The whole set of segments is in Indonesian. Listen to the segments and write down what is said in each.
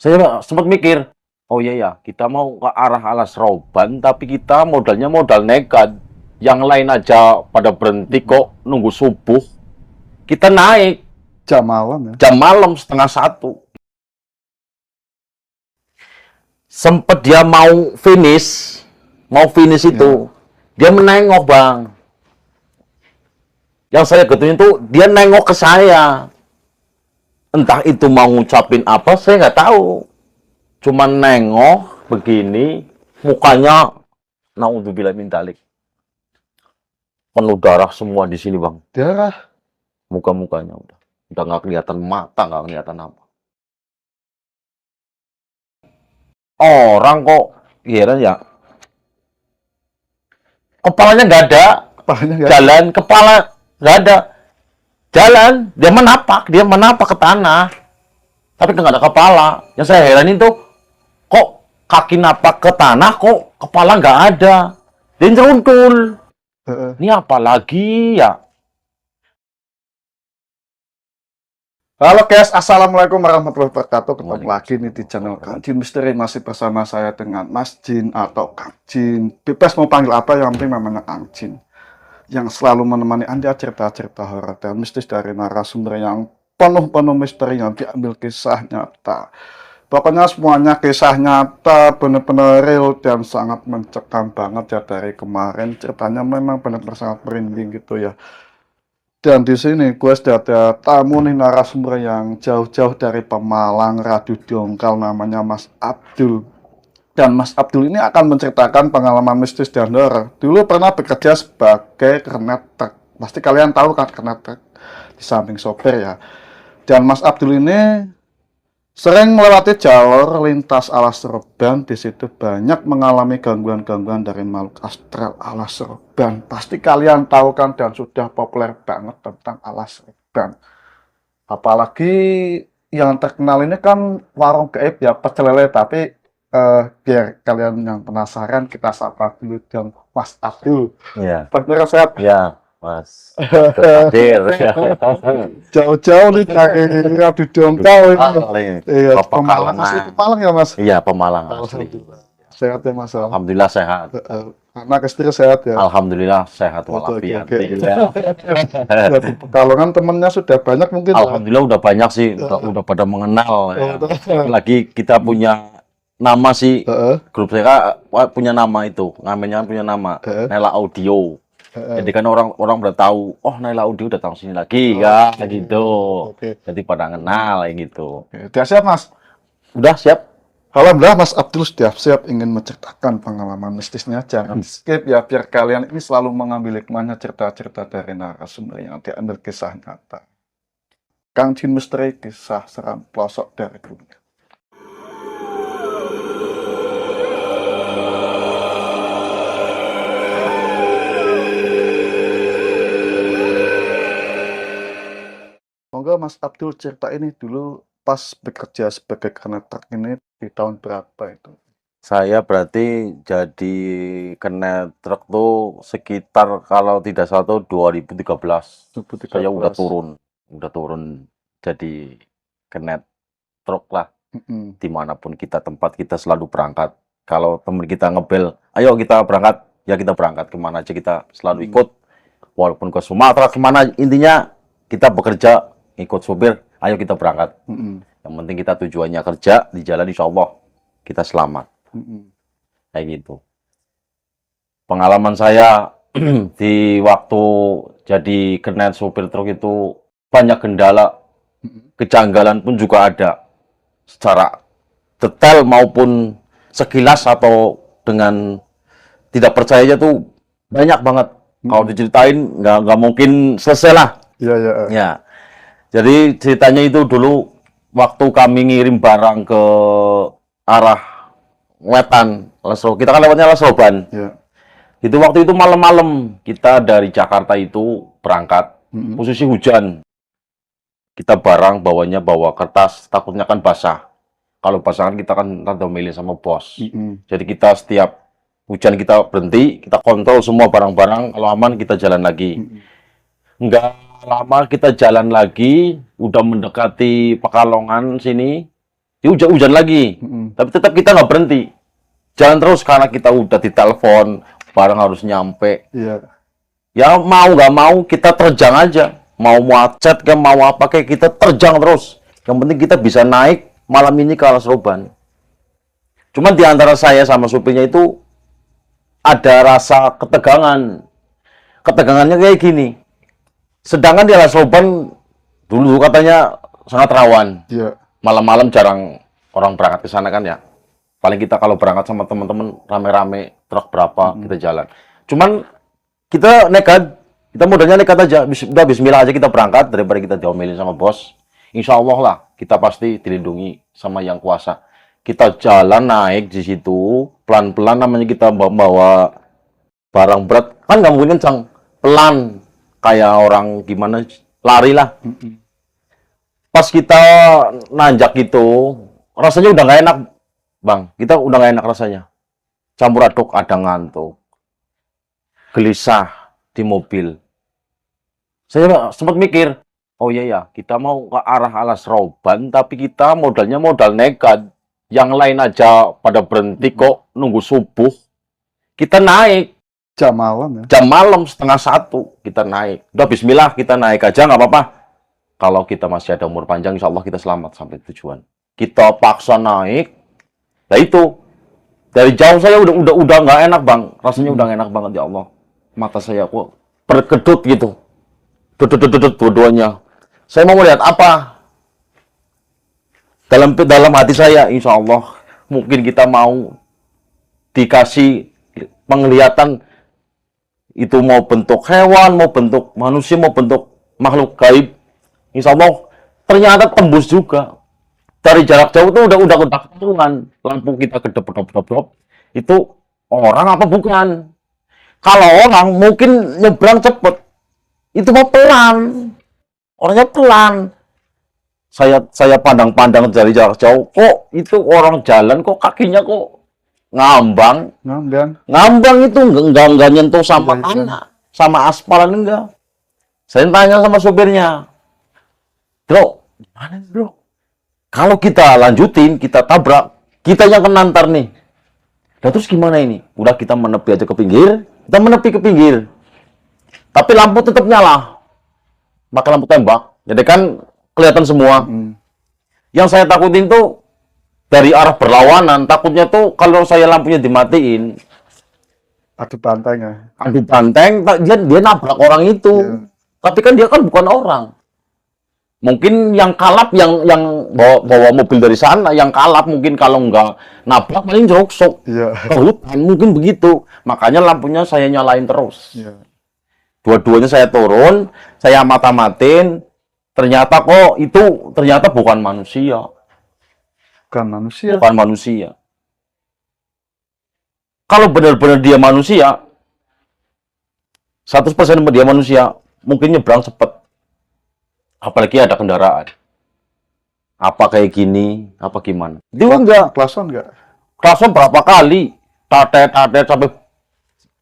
Saya sempat mikir, oh iya ya, kita mau ke arah Alas Roban, tapi kita modalnya modal nekat. Yang lain aja pada berhenti kok nunggu subuh. Kita naik Jam malam ya. jam malam setengah satu. Sempet dia mau finish itu, dia menengok bang. Yang saya getulin tuh dia nengok ke saya. Entah itu mau ngucapin apa, saya nggak tahu. Cuman nengok begini, mukanya naudzubillah min dzalik. Penuh darah semua di sini bang. Darah. Muka-mukanya udah nggak kelihatan mata, nggak kelihatan apa. Orang kok heran ya. Kepalanya nggak ada, Kepalanya nggak jalan kepala nggak ada, jalan dia menapak ke tanah, tapi nggak ada kepala. Yang saya heranin tuh kok kaki napak ke tanah, kok kepala nggak ada, dia nyeruntul. Ini apa lagi ya? Halo guys, assalamualaikum warahmatullahi wabarakatuh. Ketemu lagi nih di channel Kang Jin Misteri. Masih bersama saya dengan Mas Jin atau Kang Jin. Bebas mau panggil apa, yang penting namanya Kang Jin. Yang selalu menemani Anda cerita-cerita horor dan mistis dari narasumber yang penuh misteri yang diambil kisah nyata. Pokoknya semuanya kisah nyata, benar-benar real dan sangat mencekam banget ya. Dari kemarin ceritanya memang benar-benar sangat merinding gitu ya. Dan di sini gue sudah ada tamu nih, narasumber yang jauh-jauh dari Pemalang, Radu Dongkal, namanya Mas Abdul. Dan Mas Abdul ini akan menceritakan pengalaman mistis dan horor. Dulu pernah bekerja sebagai kernet truk. Pasti kalian tahu kan kernet truk, di samping sopir ya. Dan Mas Abdul ini sering melewati jalur lintas Alas Roban. Di situ banyak mengalami gangguan-gangguan dari makhluk astral Alas Roban. Pasti kalian tahu kan, dan sudah populer banget tentang Alas Roban. Apalagi yang terkenal ini kan warung gaib ya, pecel lele. Tapi biar kalian yang penasaran, kita sapa dulu dong Mas Abdul. Iya. Bener sehat? Ya, Mas. Hadir. Jauh-jauh nih dari Radu Dongkal ini. Iya, Pemalang. Pekalongan. Masih Pemalang ya Mas? Iya, Pemalang asli. Alhamdulillah. Sehat ya Mas? Alhamdulillah sehat. Anak istri sehat ya? Alhamdulillah sehat Oke, walafiat. oke. Iya. Jadi Pekalongan temennya sudah banyak mungkin. Alhamdulillah udah banyak sih, udah pada mengenal ya. udah. Lagi kita punya nama sih, Heeh, grup saya punya nama itu, ngamennya punya nama Naila Audio. heeh. Jadi kan orang udah tahu, oh Naila Audio datang sini lagi ya, gitu. Oke. Jadi pada kenal kayak gitu. Udah siap Mas? Udah siap? Alhamdulillah Mas Abdul sudah siap ingin menceritakan pengalaman mistisnya. Jangan skip ya, biar kalian ini selalu mengambil hikmahnya cerita-cerita dari narasumber yang diambil kisah nyata. Kang Jin Misteri, kisah seram pelosok dari dunia. Monggo Mas Abdul, cerita ini dulu pas bekerja sebagai kernet truk ini di tahun berapa itu? Saya berarti jadi kena truk tuh sekitar kalau tidak salah tuh 2013. 2013. Saya udah turun jadi kena truk lah. Dimanapun tempat kita selalu berangkat. Kalau teman kita ngebel, ayo kita berangkat, ya kita berangkat kemana aja kita selalu ikut. Walaupun ke Sumatera kemana, intinya kita bekerja ikut supir, ayo kita berangkat. Yang penting kita tujuannya kerja, di jalan insya Allah kita selamat. Kayak gitu. Pengalaman saya di waktu jadi kernet supir truk itu banyak kendala, kejanggalan pun juga ada. Secara detail maupun sekilas atau dengan tidak percayanya tuh banyak banget. Kalau diceritain nggak mungkin selesai lah. Iya, iya. Ya. Jadi ceritanya itu dulu waktu kami ngirim barang ke arah wetan, kita kan lewatnya Alas Roban. Ya. Itu waktu itu malam-malam kita dari Jakarta itu berangkat, posisi hujan. Kita barang bawa kertas, takutnya kan basah. Kalau basah kan kita kan rada milih sama bos. Jadi kita setiap hujan kita berhenti, kita kontrol semua barang-barang, kalau aman kita jalan lagi. Nggak lama kita jalan lagi, udah mendekati Pekalongan sini, Ya hujan lagi. Tapi tetap kita nggak berhenti. Jalan terus karena kita udah ditelepon, barang harus nyampe. Iya. Ya mau nggak mau kita terjang aja. Mau macet kayak mau apa kayak kita terjang terus. Yang penting kita bisa naik malam ini ke Alas Roban. Cuman di antara saya sama supirnya itu ada rasa ketegangan. Ketegangannya kayak gini. Sedangkan di Alas Roban dulu katanya sangat rawan. Iya. Malam-malam jarang orang berangkat ke sana kan ya. Paling kita kalau berangkat sama teman-teman rame-rame truk berapa kita jalan. Cuman kita nekat, kita modalnya nekat aja. Udah bismillah aja kita berangkat daripada kita diomelin sama bos. Insya Allah lah kita pasti dilindungi sama yang kuasa. Kita jalan naik di situ pelan-pelan, namanya kita bawa barang berat kan nggak mungkin kencang, pelan kayak orang gimana lari lah. Pas kita nanjak gitu, rasanya udah nggak enak, Bang. Kita udah nggak enak rasanya. Campur aduk, ada ngantuk, gelisah di mobil. Saya sempat mikir, oh iya ya, kita mau ke arah Alas Roban, tapi kita modalnya modal nekat. Yang lain aja pada berhenti kok, nunggu subuh. Kita naik. Jam malam ya. Jam malam 12:30 kita naik. Udah bismillah kita naik aja nggak apa-apa. Kalau kita masih ada umur panjang, insya Allah kita selamat sampai tujuan. Kita paksa naik. Nah itu dari jauh saya udah nggak enak, Bang. Rasanya udah nggak enak banget, ya Allah. Mata saya kok berkedut gitu. Dudut dua-duanya. Saya mau melihat apa? Dalam hati saya, insya Allah mungkin kita mau dikasih penglihatan, itu mau bentuk hewan, mau bentuk manusia, mau bentuk makhluk gaib. Insya Allah ternyata tembus juga. Dari jarak jauh tuh udah ketahuan. Lampu kita kedap-kedap. Itu orang apa bukan? Kalau orang mungkin nyebrang cepet. Itu mau pelan. Orangnya pelan. Saya pandang-pandang dari jarak jauh. Kok itu orang jalan kok kakinya kok ngambang. Ngambang itu enggak nyentuh sama tanah, sama aspalan enggak. Saya tanya sama sopirnya, "Bro, gimana bro? Kalau kita lanjutin, kita tabrak, kita yang kena ntar nih. Nah terus gimana ini? Udah kita menepi aja ke pinggir, kita menepi ke pinggir. Tapi lampu tetap nyala. Pakai lampu tembak. Jadi kan kelihatan semua. Yang saya takutin tuh dari arah berlawanan, takutnya tuh kalau saya lampunya dimatiin, adu banteng ya. Adu banteng, dia nabrak orang itu. Yeah. Tapi kan dia kan bukan orang. Mungkin yang kalap yang bawa mobil dari sana, yang kalap mungkin kalau nggak nabrak paling joksok. Iya. Ke hutan mungkin begitu. Makanya lampunya saya nyalain terus. Iya. Dua-duanya saya turun, saya mata-matin. Ternyata kok itu ternyata bukan manusia. Bukan manusia. Bukan manusia. Kalau benar-benar dia manusia, 100% dia manusia, mungkin nyebrang cepet. Apalagi ada kendaraan. Apa kayak gini, apa gimana? Dia enggak. Klason enggak? Klason berapa kali? Tatet sampai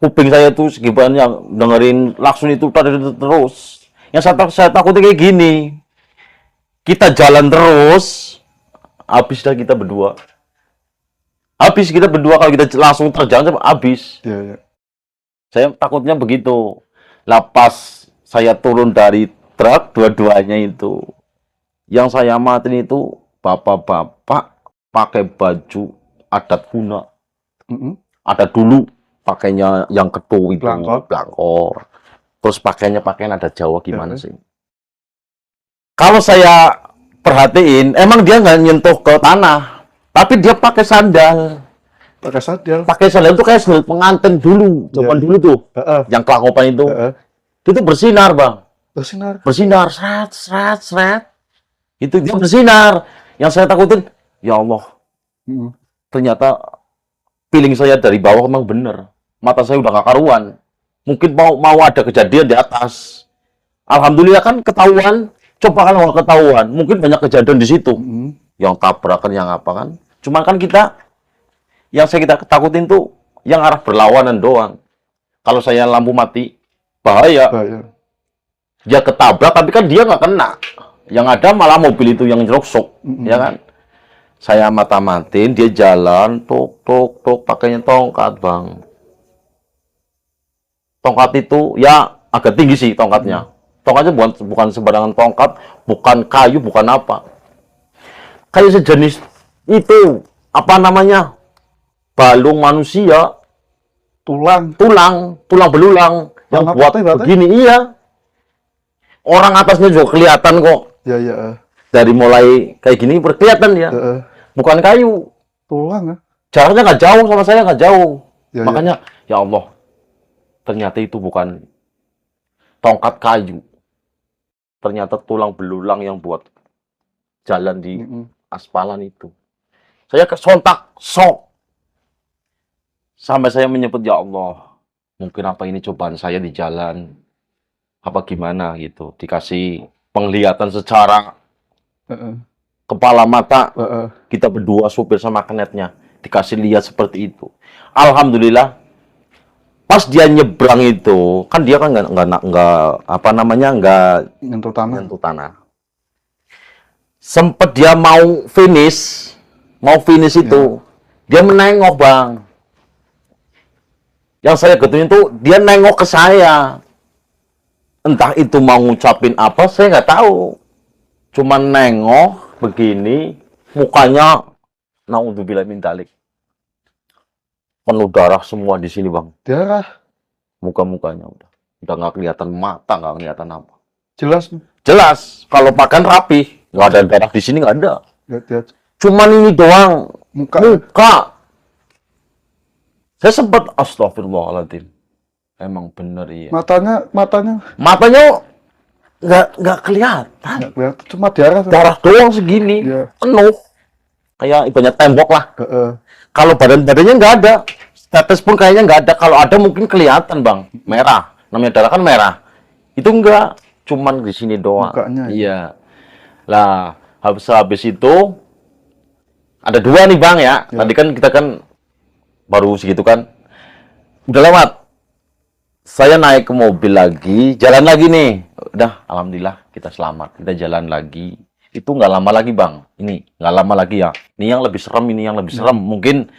kuping saya tuh segibannya dengerin lakson itu terus. Yang saya takutin kayak gini. Kita jalan terus, habis dah kita berdua. Habis kita berdua kalau kita langsung terjang habis. Iya, iya. Saya takutnya begitu. Lapas saya turun dari truk, dua-duanya itu. Yang saya matiin itu bapak-bapak pakai baju adat Kuna. Ada dulu pakainya yang ketu itu, blangkor. Terus pakainya pakaian adat Jawa gimana sih? Kalau saya perhatiin, emang dia nggak nyentuh ke tanah, tapi dia pakai sandal. Pakai sandal. Pakai sandal itu kayak sandal pengantin dulu, zaman dulu tuh, yang kelakopan itu. Itu bersinar, Bang. Bersinar, seret. Itu dia bersinar. Yang saya takutin, ya Allah. Ternyata feeling saya dari bawah memang bener. Mata saya udah gak karuan. Mungkin mau ada kejadian di atas. Alhamdulillah kan ketahuan. Coba kan kalau ketahuan, mungkin banyak kejadian di situ. Yang tabrakan, yang apa kan. Cuman kan yang kita takutin tuh yang arah berlawanan doang. Kalau saya lampu mati, bahaya. Dia ketabrak, tapi kan dia nggak kena. Yang ada malah mobil itu yang nyeroksok, ya kan? Saya mata-matiin, dia jalan, tuk, tuk, tuk, pakainya tongkat, Bang. Tongkat itu, ya agak tinggi sih tongkatnya. Tongkatnya bukan sembarangan tongkat, bukan kayu, bukan apa. Kayak sejenis itu, apa namanya, balung manusia, tulang belulang, yang buat begini, iya. Orang atasnya juga kelihatan kok. Ya. Dari mulai kayak gini kelihatan ya. Bukan kayu. Tulang ya. Jaraknya nggak jauh sama saya, nggak jauh. Ya, Makanya, ya Allah, ternyata itu bukan tongkat kayu. Ternyata tulang belulang yang buat jalan di aspalan itu. Saya sontak, sok. Sampai saya menyebut, ya Allah, mungkin apa ini cobaan saya di jalan. Apa gimana gitu. Dikasih penglihatan secara kepala mata. Kita berdua, supir sama kenetnya, dikasih lihat seperti itu. Alhamdulillah, pas dia nyebrang itu, kan dia kan nggak apa namanya, nggak nyentuh tanah. Sempet dia mau finish itu, dia menengok, Bang. Yang saya gituin tuh, dia nengok ke saya. Entah itu mau ngucapin apa, saya nggak tahu. Cuman nengok begini, mukanya naudzubillah min dzalik. Penuh darah semua di sini, Bang. Darah. Muka-mukanya udah nggak kelihatan mata, nggak kelihatan apa. Jelas. Kalau makan rapi, nggak ada darah di sini, nggak ada. Lihat. Cuman ini doang, muka. Saya sempat astagfirullahaladzim. Emang bener iya. Matanya nggak kelihatan. Nggak kelihatan, cuma darah doang segini, penuh. Kayak ibaratnya tembok lah. Kalau badannya nggak ada, tetes pun kayaknya nggak ada. Kalau ada mungkin kelihatan, Bang, merah. Namanya darah kan merah. Itu enggak, cuman di sini doang. Mukanya, iya. Lah, habis itu ada dua nih, Bang ya. Tadi kan kita kan baru segitu kan. Udah lewat. Saya naik ke mobil lagi, jalan lagi nih. Udah, alhamdulillah kita selamat. Kita jalan lagi. Itu nggak lama lagi, Bang. Ini nggak lama lagi ya. Ini yang lebih serem, Mungkin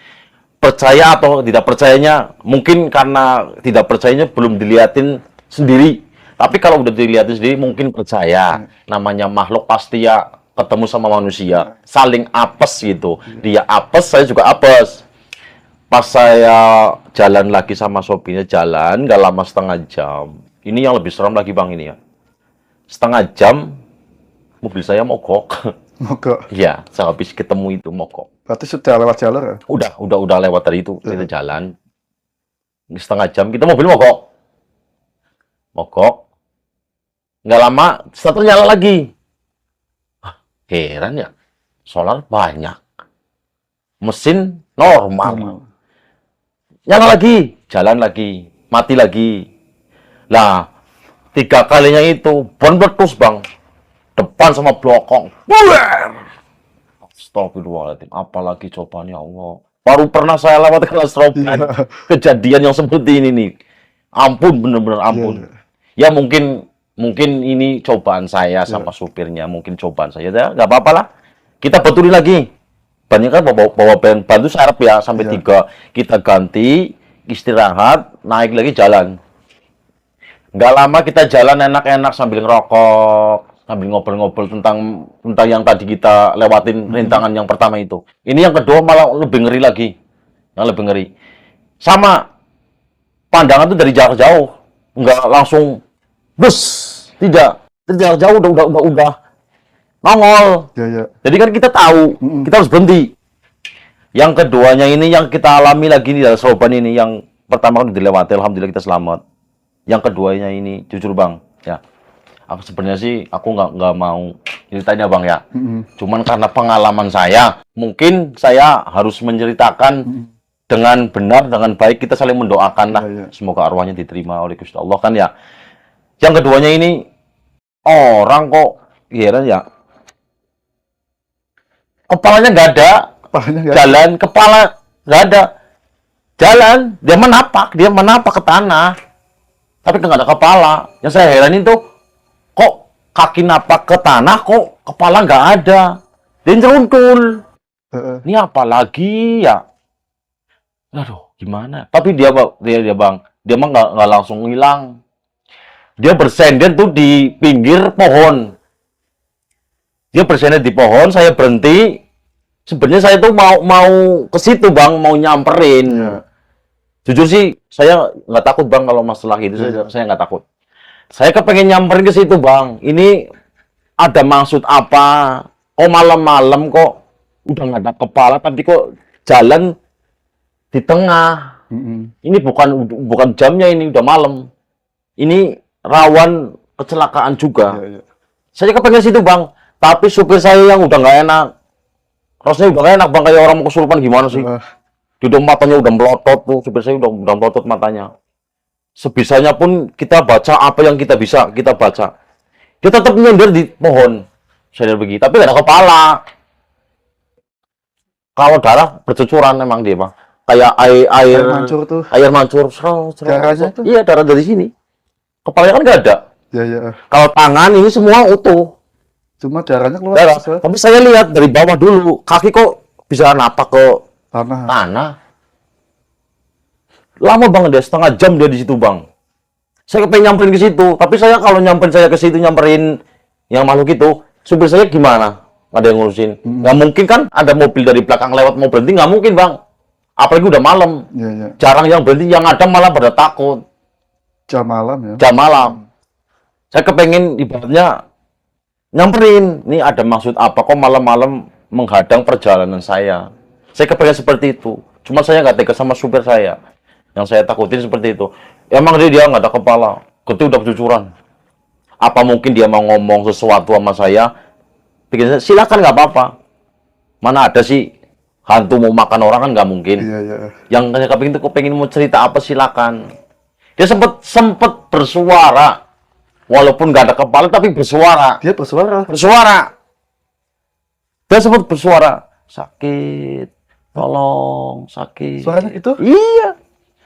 percaya atau tidak percayanya, mungkin karena tidak percayanya belum diliatin sendiri. Tapi kalau udah diliatin sendiri, mungkin percaya. Namanya makhluk pasti ya ketemu sama manusia. Saling apes gitu. Dia apes, saya juga apes. Pas saya jalan lagi sama sopirnya, nggak lama setengah jam. Ini yang lebih serem lagi, Bang, ini ya. Setengah jam, mobil saya mogok. Mogok? Iya, saya habis ketemu itu mogok. Berarti sudah lewat jalur ya? Udah lewat tadi itu, kita jalan. Setengah jam, kita mobil mogok. Nggak lama, starter nyala lagi. Heran ya, solar banyak. Mesin normal. Nyala lagi, jalan lagi, mati lagi. Lah, 3 kalinya itu, ban meletus, Bang. Depan sama belakang. Astagfirullahaladzim, apalagi cobaannya Allah. Baru pernah saya lewat kejadian yang seperti ini nih. Ampun, bener-bener ampun. Ya mungkin ini cobaan saya sama supirnya, mungkin cobaan saya. Ya, nggak apa-apa lah. Kita betulin lagi. Banyak kan bawa ban itu serep ya sampai 3. Kita ganti, istirahat, naik lagi jalan. Nggak lama kita jalan enak-enak sambil ngerokok, sambil ngobrol-ngobrol tentang yang tadi kita lewatin rintangan yang pertama itu. Ini yang kedua malah lebih ngeri lagi. Yang lebih ngeri. Sama pandangan tuh dari jarak jauh. Nggak langsung bus, tidak. Dari jarak jauh udah nongol. Jadi kan kita tahu, kita harus berhenti. Yang keduanya ini yang kita alami lagi di dalam Seroban ini, yang pertama kan dilewati, alhamdulillah kita selamat. Yang keduanya ini, jujur, Bang, ya, aku sebenarnya sih aku nggak mau ceritanya, Bang ya. Cuman karena pengalaman saya, mungkin saya harus menceritakan dengan benar, dengan baik, kita saling mendoakan lah. Semoga arwahnya diterima oleh Gusti Allah kan ya. Yang keduanya ini orang kok heran ya. Kepalanya nggak ada, jalan, kepala nggak ada, jalan, dia menapak ke tanah, tapi nggak ada kepala. Yang saya heranin tuh, kok kaki napak ke tanah, kok kepala nggak ada, dia nyeruntul. Ini apa lagi ya? Aduh, gimana? Tapi dia bang, dia mah nggak langsung hilang. Dia bersender tuh di pinggir pohon. Dia bersender di pohon, saya berhenti. Sebenarnya saya tuh mau ke situ bang, mau nyamperin. Jujur sih, saya nggak takut bang kalau masalah itu. Saya nggak takut. Saya kepengen nyamperin ke situ bang. Ini ada maksud apa? Oh malam-malam kok udah nggak ada kepala, tapi kok jalan di tengah. Ini bukan jamnya, ini udah malam. Ini rawan kecelakaan juga. Saya kepengen situ bang, tapi supir saya yang udah nggak enak. Rasanya udah nggak enak bang, kayak orang mau kesurupan gimana sih? Di matanya udah melotot tuh, supir saya udah melotot matanya. Sebisanya pun kita baca apa yang kita bisa kita baca. Dia tetap nyender di pohon. Saya begitu, tapi nggak ada kepala. Kalau darah bercucuran memang dia bang. Kayak air mancur tuh. Air mancur. Darahnya tuh? Iya, darah dari sini. Kepalanya kan nggak ada. Ya. Kalau tangan ini semua utuh. Cuma darahnya keluar. Darah. Tapi saya lihat dari bawah dulu, kaki kok bisa napak ke tanah. Lama banget dia, setengah jam dia di situ bang. Saya kepengen nyamperin ke situ, tapi saya kalau nyamperin ke situ nyamperin yang makhluk itu, supir saya gimana? Ada yang ngurusin. Nggak mungkin kan ada mobil dari belakang lewat mau berhenti, nggak mungkin bang. Apalagi udah malam. Jarang yang berhenti, yang ada malah pada takut. Jam malam ya? Jam malam. Saya kepengen ibaratnya nyamperin. Ini ada maksud apa? Kok malam-malam menghadang perjalanan saya? Saya kepengen seperti itu. Cuma saya nggak tega sama supir saya. Yang saya takutin seperti itu. Emang dia nggak ada kepala. Getih udah bercucuran. Apa mungkin dia mau ngomong sesuatu sama saya? Pikir saya, silakan nggak apa-apa. Mana ada sih hantu mau makan orang kan nggak mungkin. Yang saya kepengen itu kepengen mau cerita apa silakan. Dia sempet bersuara. Walaupun nggak ada kepala tapi bersuara. Dia bersuara. Dia sempat bersuara. Sakit. Tolong, sakit. Suaranya itu? Iya.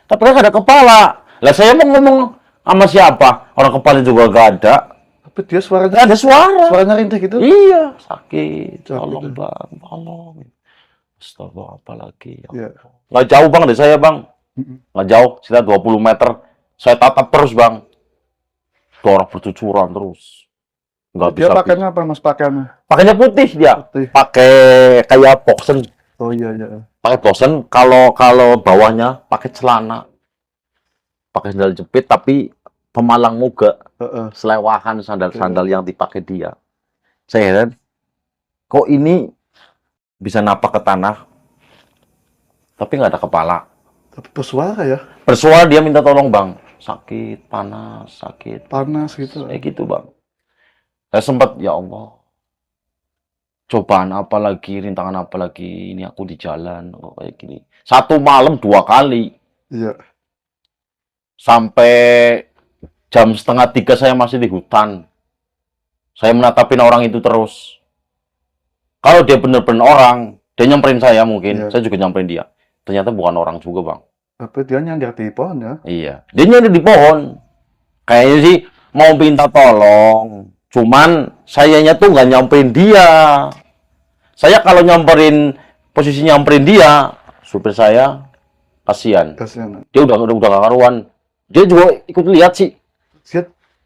Tapi kan nggak ada kepala. Lah saya mau ngomong sama siapa? Orang kepala juga nggak ada. Tapi dia suaranya Nggak ada suara. Suaranya rintih gitu? Iya. Sakit. Tolong bang. Tolong. Astaga, apa lagi? Nggak jauh bang dari saya bang. Nggak jauh. Sekitar 20 meter. Saya tatap terus bang. Orang bercucuran terus. Nggak Dia bisa. pakainya apa mas pakaiannya? Pakainya putih dia. Pakai kayak boxen. Oh iya. Pakai boxen. Kalau bawahnya pakai celana. Pakai sandal jepit tapi pemalang muga. Selewahan sandal-sandal yang dipakai dia. Saya heran. Kok ini bisa napak ke tanah tapi nggak ada kepala. Tapi bersuara ya? Bersuara dia minta tolong bang. Sakit, panas, sakit. Panas gitu. Kayak gitu bang. Saya sempat, ya Allah. Cobaan apa lagi, rintangan apa lagi. Ini aku di jalan, kayak gini. Satu malam 2 kali. Iya. Sampai jam 2:30 saya masih di hutan. Saya menatapin orang itu terus. Kalau dia benar-benar orang, dia nyamperin saya mungkin. Saya juga nyamperin dia. Ternyata bukan orang juga bang. Tapi dia nyender di pohon ya? Iya. Dia nyender di pohon. Kayaknya sih mau minta tolong. Cuman sayanya tuh nggak nyamperin dia. Saya kalau nyamperin, posisi nyamperin dia, supir saya kasihan. Dia udah gak karuan. Dia juga ikut lihat sih.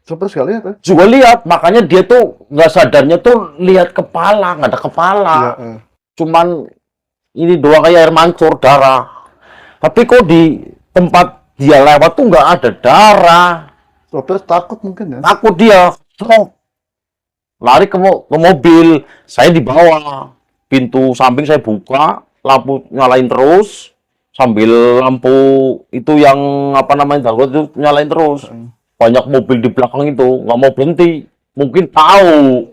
Supir sekali ya? Juga lihat. Makanya dia tuh nggak sadarnya tuh lihat kepala, nggak ada kepala. Cuman ini doang kayak air mancur, darah. Tapi kok di tempat dia lewat tuh nggak ada darah. Sopir takut mungkin ya? Takut dia. Lari ke mobil. Saya di bawah. Pintu samping saya buka. Lampu nyalain terus. Sambil lampu itu yang apa namanya darurat itu nyalain terus. Banyak mobil di belakang itu. Nggak mau berhenti. Mungkin tahu.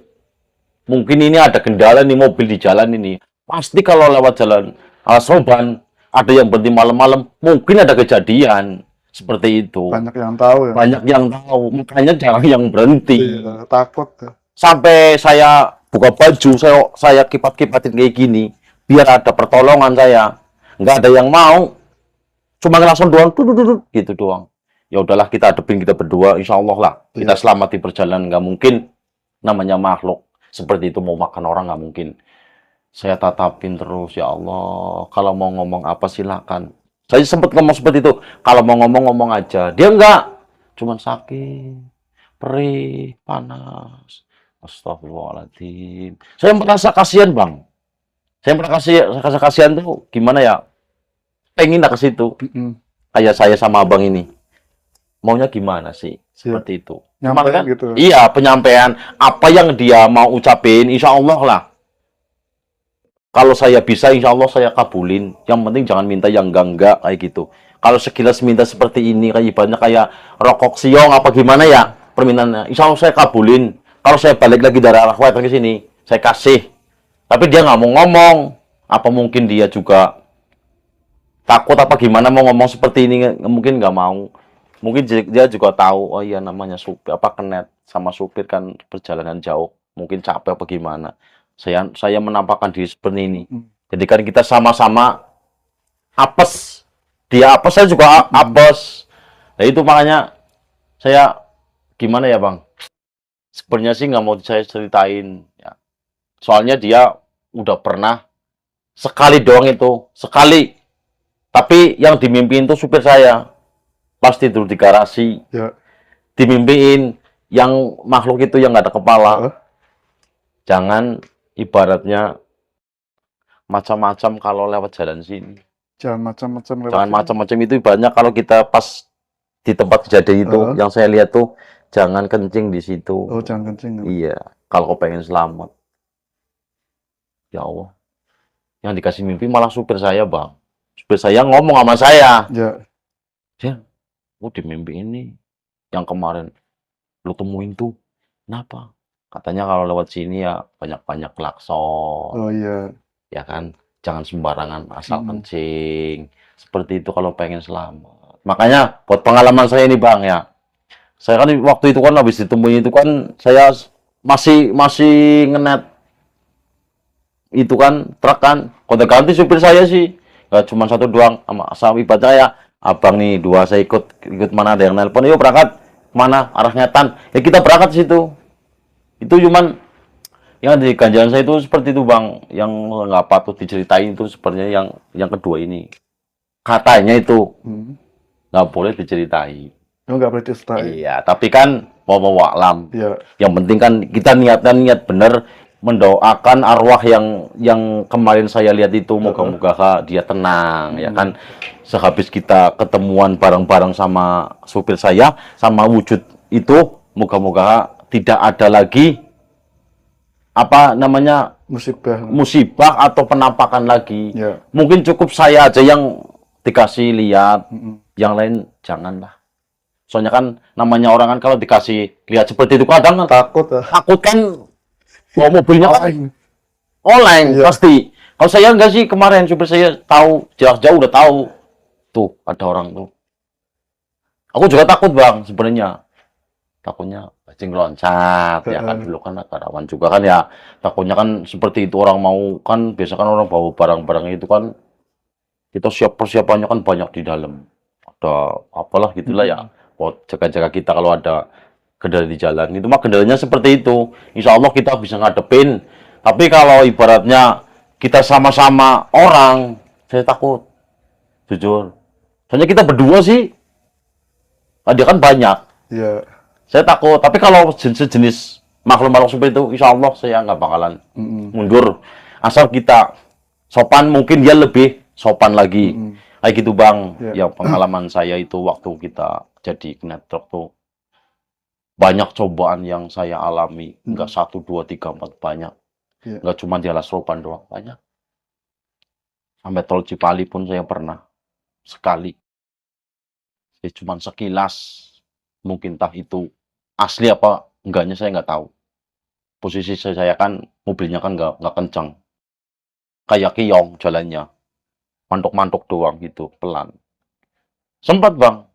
Mungkin ini ada kendala nih mobil di jalan ini. Pasti kalau lewat jalan Soban. Ada yang berhenti malam-malam, mungkin ada kejadian seperti itu. Banyak yang tahu ya. Banyak yang tahu, makanya jangan yang berhenti. Takut. Sampai saya buka baju, saya kipat-kipatin kayak gini, biar ada pertolongan saya. Nggak ada yang mau, cuma langsung doang, gitu doang. Ya udahlah kita hadapin kita berdua, insya Allah lah kita selamat di perjalanan. Nggak mungkin namanya makhluk seperti itu mau makan orang, nggak mungkin. Saya tatapin terus, ya Allah, kalau mau ngomong apa silakan. Saya sempat ngomong seperti itu, kalau mau ngomong aja. Dia enggak, cuman sakit, perih, panas. Astagfirullahaladzim. Saya merasa kasihan, Bang. Saya merasa kasihan tuh gimana ya? Pengen lah ke situ. Kayak saya sama abang ini. Maunya gimana sih? Seperti itu. Cuman kan, gitu. iya, penyampaian apa yang dia mau ucapin, insya Allah lah. Kalau saya bisa, insya Allah saya kabulin. Yang penting jangan minta yang enggak kayak gitu. Kalau sekilas minta seperti ini, kayak ibaratnya kayak rokok siong apa gimana ya permintaannya, insya Allah saya kabulin. Kalau saya balik lagi dari arah wetan ke sini, saya kasih. Tapi dia nggak mau ngomong. Apa mungkin dia juga takut apa gimana mau ngomong seperti ini? Mungkin nggak mau. Mungkin dia juga tahu, oh iya namanya supir, apa kenet sama supir kan perjalanan jauh. Mungkin capek apa gimana. Saya menampakkan diri seperti ini. Jadi kan kita sama-sama apes. Dia apes, saya juga apes. Nah itu makanya saya gimana ya Bang? Sebenarnya sih nggak mau saya ceritain. Ya. Soalnya dia udah pernah sekali doang itu. Sekali. Tapi yang dimimpiin itu supir saya. Pas tidur di garasi. Ya. Dimimpiin yang makhluk itu yang nggak ada kepala. Jangan ibaratnya macam-macam kalau lewat jalan sini. Jangan macam-macam lewat Jangan sini. macam-macam itu banyak kalau kita pas di tempat kejadian itu yang saya lihat tuh jangan kencing di situ. Oh, jangan kencing. Iya, kalau kau pengen selamat. Ya Allah. Yang dikasih mimpi malah supir saya, Bang. Supir saya ngomong sama saya. Ya. Dia, di mimpi ini yang kemarin lu temuin tuh. Kenapa? Katanya kalau lewat sini ya banyak-banyak klakson. Oh iya. Ya kan, jangan sembarangan asal kencing. Seperti itu kalau pengen selamat. Makanya buat pengalaman saya ini Bang ya. Saya kan waktu itu kan habis ditemuin itu kan saya masih ngenet itu kan truk kan. Kontak ganti supir saya sih. Gak cuma satu doang sama ibadah saya. Abang nih dua saya ikut mana ada yang nelpon. Yuk berangkat mana arahnya Tan. Ya kita berangkat di situ. Itu cuman yang di ganjalan saya itu seperti itu Bang, yang nggak patut diceritain itu sebenarnya yang kedua ini. Katanya itu nggak boleh diceritain. Oh, nggak boleh diceritain. Iya, tapi kan mau alam. Iya. Yang penting kan kita niat bener mendoakan arwah yang kemarin saya lihat itu moga-moga dia tenang ya kan. Sehabis kita ketemuan bareng-bareng sama supir saya sama wujud itu moga-moga tidak ada lagi apa namanya musibah atau penampakan lagi. Ya. Mungkin cukup saya aja yang dikasih lihat, yang lain janganlah. Soalnya kan namanya orang kan kalau dikasih lihat seperti itu kadang kan takut kan mau mobilnya kan oleng ya. Pasti. Kalau saya enggak sih kemarin supir saya tahu jauh udah tahu tuh ada orang tuh. Aku juga takut Bang sebenarnya. Takutnya bajing loncat ya kan dulu kan agak rawan juga kan ya, takutnya kan seperti itu orang mau kan biasa kan orang bawa barang-barang itu kan kita persiapannya kan banyak di dalam ada apalah gitulah ya buat jaga-jaga kita kalau ada kendala di jalan itu mah kendalanya seperti itu insya Allah kita bisa ngadepin. Tapi kalau ibaratnya kita sama-sama orang saya takut jujur, soalnya kita berdua sih dia kan banyak ya. Saya takut, tapi kalau sejenis makhluk-makhluk seperti itu, insya Allah saya nggak bakalan mundur. Asal kita sopan, mungkin dia lebih sopan lagi. Kayak gitu Bang, ya pengalaman saya itu waktu kita jadi kena truk tuh. Banyak cobaan yang saya alami, nggak 1, 2, 3, 4, banyak. Nggak cuma di alas roban doang, banyak. Sampai tol Cipali pun saya pernah, sekali. Ya, cuma sekilas. Mungkin entah itu asli apa enggaknya saya nggak tahu. Posisi saya kan mobilnya kan nggak kencang, kayak kiong jalannya, mantuk-mantuk doang gitu, pelan. Sempat Bang,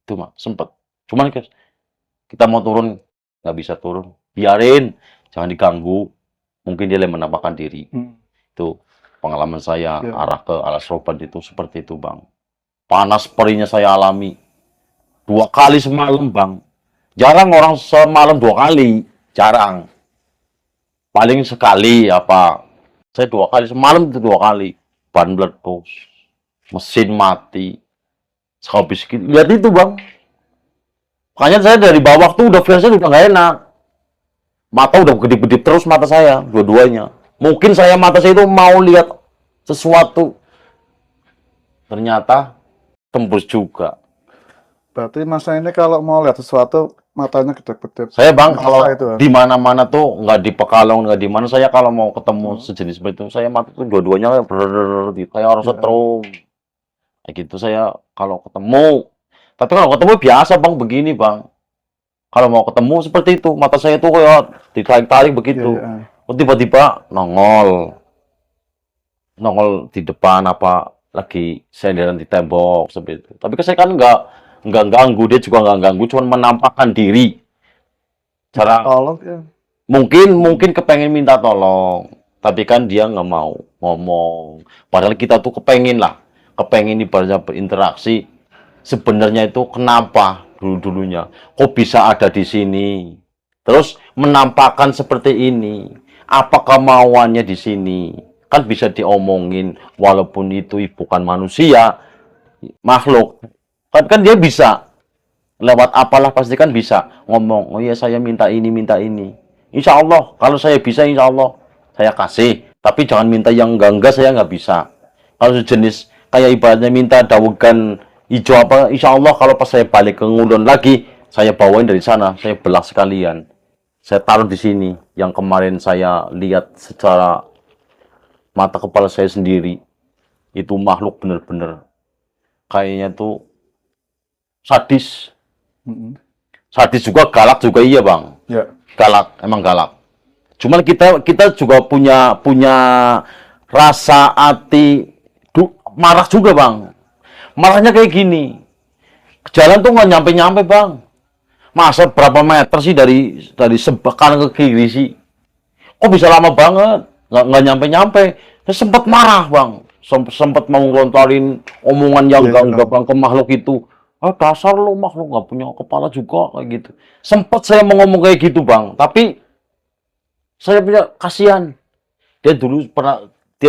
itu mah sempat. Cuman kita mau turun nggak bisa turun, biarin, jangan diganggu. Mungkin dia menampakkan diri. Itu pengalaman saya arah ke alas roban itu seperti itu Bang. Panas perihnya saya alami. 2 kali semalam Bang. Jarang orang semalam 2 kali. Jarang. Paling sekali apa Saya 2 kali, semalam itu 2 kali. Ban meletus, mesin mati, habis gitu. Lihat itu bang. Makanya saya dari bawah tuh udah biasanya udah nggak enak. Mata udah kedip-kedip terus mata saya, dua-duanya. Mungkin mata saya itu mau lihat sesuatu. Ternyata tembus juga. Berarti masa ini kalau mau lihat sesuatu matanya kedip-kedip. Saya bang, Masa kalau itu, di mana-mana tuh nggak di Pekalongan, nggak di mana, saya kalau mau ketemu sejenis seperti itu, saya mata tuh dua-duanya kayak kayak orang setrum. Kayak gitu saya kalau ketemu. Tapi kalau ketemu biasa bang, begini bang. Kalau mau ketemu seperti itu, mata saya tuh kayak ditarik-tarik begitu. Oh, tiba-tiba nongol, nongol di depan apa lagi senderan di tembok seperti itu. Tapi saya kan nggak ganggu, dia juga nggak ganggu, cuma menampakkan diri. Cara tolong ya. mungkin kepengen minta tolong, tapi kan dia nggak mau ngomong. Padahal kita tuh kepengen ibaratnya berinteraksi. Sebenarnya itu kenapa dulunya kok bisa ada di sini, terus menampakkan seperti ini, apa kemauannya di sini, kan bisa diomongin walaupun itu bukan manusia, makhluk, kan dia bisa lewat apalah pasti kan bisa ngomong, oh ya saya minta ini, insya Allah kalau saya bisa insya Allah saya kasih, tapi jangan minta yang enggak saya nggak bisa. Kalau sejenis kayak ibaratnya minta daungan hijau apa, insya Allah kalau pas saya balik ke Ngulon lagi, saya bawain dari sana, saya belah sekalian, saya taruh di sini. Yang kemarin saya lihat secara mata kepala saya sendiri, itu makhluk bener-bener kayaknya tuh sadis. Sadis juga, galak juga, iya bang. Ya. Galak, emang galak. Cuman kita juga punya rasa hati marah juga bang. Marahnya kayak gini, jalan tuh nggak nyampe bang. Masa berapa meter sih dari sebelah kanan ke kiri sih? Kok bisa lama banget? Nggak nyampe. Saya sempat marah bang, sempat mau ngelontarin omongan yang nggak bang ke makhluk itu. Ah, dasar lo makhluk nggak punya kepala juga kayak gitu. Sempat saya mau ngomong kayak gitu bang, tapi saya punya kasihan. Dia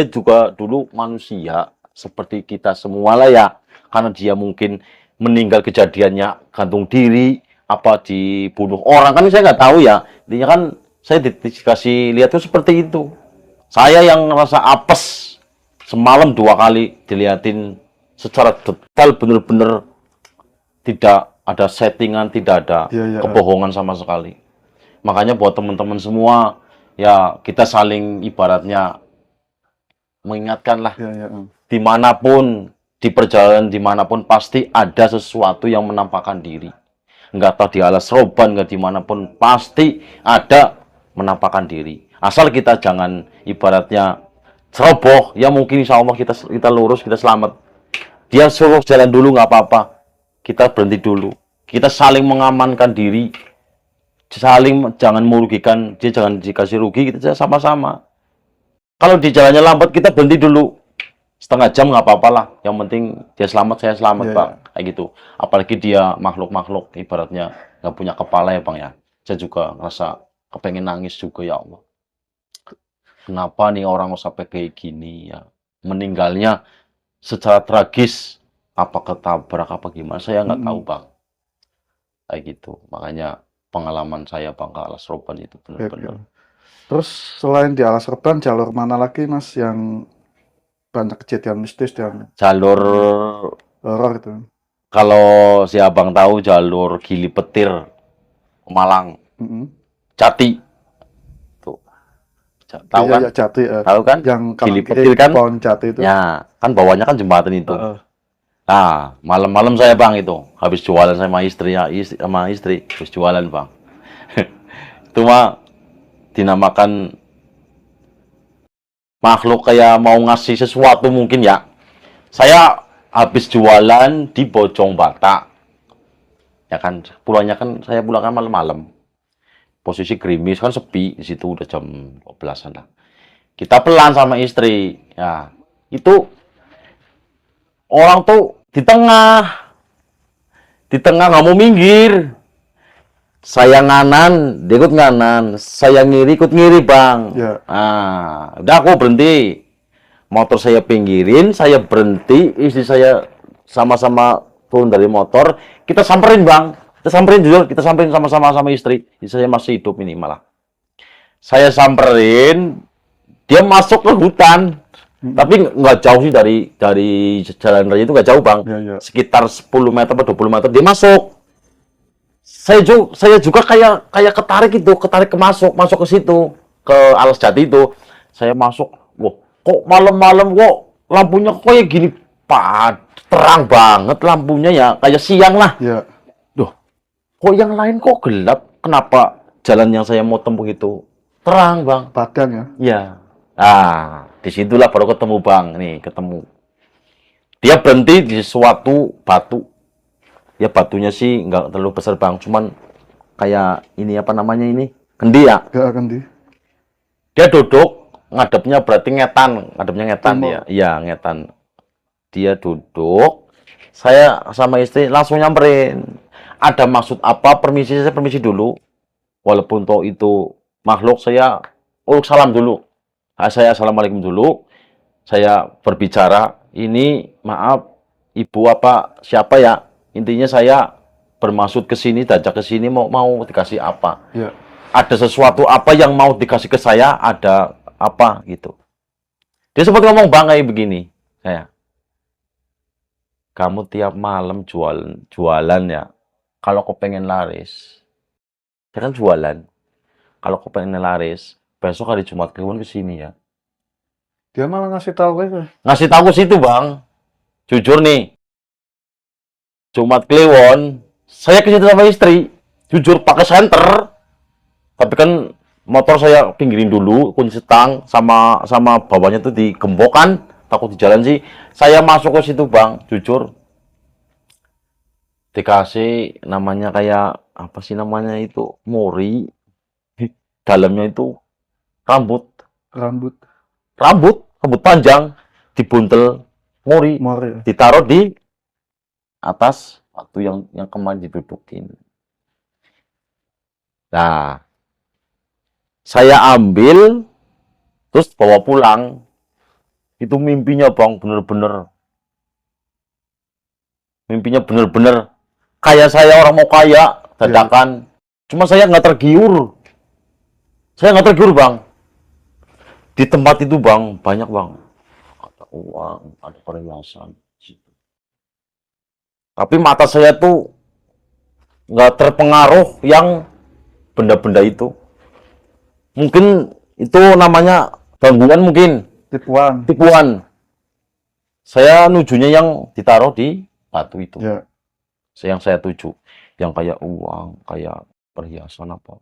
juga dulu manusia seperti kita semua lah ya. Karena dia mungkin meninggal kejadiannya gantung diri, apa dibunuh orang, kan saya nggak tahu ya. Intinya kan saya dikasih lihat tuh seperti itu. Saya yang ngerasa apes semalam 2 kali dilihatin secara detail, bener-bener tidak ada settingan, tidak ada kebohongan sama sekali. Makanya buat teman-teman semua, ya kita saling ibaratnya mengingatkan lah. Dimanapun, di perjalanan dimanapun pasti ada sesuatu yang menampakkan diri. Nggak tahu di alas roban, nggak dimanapun pasti ada menampakkan diri. Asal kita jangan ibaratnya ceroboh, ya mungkin insya Allah kita lurus, kita selamat. Dia suruh jalan dulu nggak apa-apa, kita berhenti dulu. Kita saling mengamankan diri, saling jangan merugikan dia, jangan dikasih rugi, kita sama-sama. Kalau di jalannya lambat, kita berhenti dulu. Setengah jam nggak apa-apa lah. Yang penting dia selamat, saya selamat, Bang. Kayak gitu. Apalagi dia makhluk-makhluk, ibaratnya nggak punya kepala ya, Bang ya. Saya juga ngerasa kepengen nangis juga, ya Allah. Kenapa nih orang sampai kayak gini ya? Meninggalnya secara tragis. Apa ketabrak, apa gimana, saya nggak tahu, Bang. Kayak gitu. Makanya pengalaman saya, Bang, ke Alas Roban itu benar-benar. Terus selain di Alas Roban, jalur mana lagi Mas yang banyak kejadian mistis dan jalur horor itu? Kalau si abang tahu jalur Gili Petir, Malang, Jati, tuh, tahu kan? Ya, Jati, tahu kan? Yang Gili Petir kan? Pohon Jati itu. Ya, kan bawahnya kan jembatan itu. Nah, malam-malam saya bang itu habis jualan sama istri, habis jualan bang. Itu mah dinamakan makhluk kayak mau ngasih sesuatu mungkin ya. Saya habis jualan di Bojong Batak, ya kan, pulangnya kan saya pulangkan malam-malam. Posisi gerimis kan, sepi di situ, udah jam 12-an lah. Kita pelan sama istri, ya itu orang tuh di tengah nggak mau minggir. Saya nganan, dia ikut nganan. Saya ngiri, ikut ngiri, Bang. Ya. Ah, udah aku berhenti. Motor saya pinggirin, saya berhenti, istri saya sama-sama turun dari motor. Kita samperin, Bang. Kita samperin jujur, kita samperin sama-sama sama istri. Istri saya masih hidup ini malah. Saya samperin, dia masuk ke hutan. Tapi nggak jauh sih dari jalan raya itu nggak jauh, Bang. Ya. Sekitar 10 meter atau 20 meter dia masuk. Saya juga kayak ketarik masuk ke situ, ke Alas Jati itu. Saya masuk, wah, kok malam-malam kok lampunya kok kayak gini, terang banget lampunya ya, kayak siang lah. Ya. Duh, kok yang lain kok gelap? Kenapa jalan yang saya mau tempuh itu terang, Bang? Padang ya. Iya. Ah, disitulah baru ketemu, Bang. Nih, ketemu. Dia berhenti di suatu batu. Ya batunya sih nggak terlalu besar, Bang. Cuman kayak ini apa namanya ini? Kendi ya. Gak akan di. Dia duduk, ngadepnya berarti ngetan. Ngadepnya ngetan Timur. dia. Iya, ngetan. Dia duduk. Saya sama istri langsung nyamperin. Ada maksud apa? Permisi, saya permisi dulu. Walaupun toh itu makhluk, saya uruk salam dulu. Saya assalamualaikum dulu. Saya berbicara, ini maaf, ibu apa siapa ya? Intinya saya bermaksud ke sini, diajak ke sini mau dikasih apa? Ya. Ada sesuatu apa yang mau dikasih ke saya? Ada apa gitu? Dia sempat ngomong, Bang, kayak begini, kamu tiap malam jualan ya. Kalau kau pengen laris, saya kan jualan. Kalau kau pengen laris, besok hari Jumat Kliwon ke sini ya. Dia malah ngasih tahu gitu. Ngasih tahu situ, Bang. Jujur nih. Jumat Kliwon, saya ke situ sama istri. Jujur pakai senter. Tapi kan motor saya pinggirin dulu, kunci stang sama bawahnya tuh digembokkan, takut di jalan sih. Saya masuk ke situ, Bang. Jujur. Dikasih namanya kayak apa sih namanya itu? Mori. Dalamnya itu rambut panjang dibuntel mori, Mori. ditaruh di atas waktu yang kemarin didudukin. Nah, saya ambil terus bawa pulang. Itu mimpinya, Bang, bener-bener kayak saya orang mau kaya dadakan. Cuma saya nggak tergiur. Bang. Di tempat itu, Bang, banyak, Bang. Ada uang, ada perhiasan. Tapi mata saya tuh nggak terpengaruh yang benda-benda itu. Mungkin itu namanya gangguan mungkin. Tipuan. Saya nujunya yang ditaruh di batu itu. Ya. Yang saya tuju. Yang kayak uang, kayak perhiasan apa.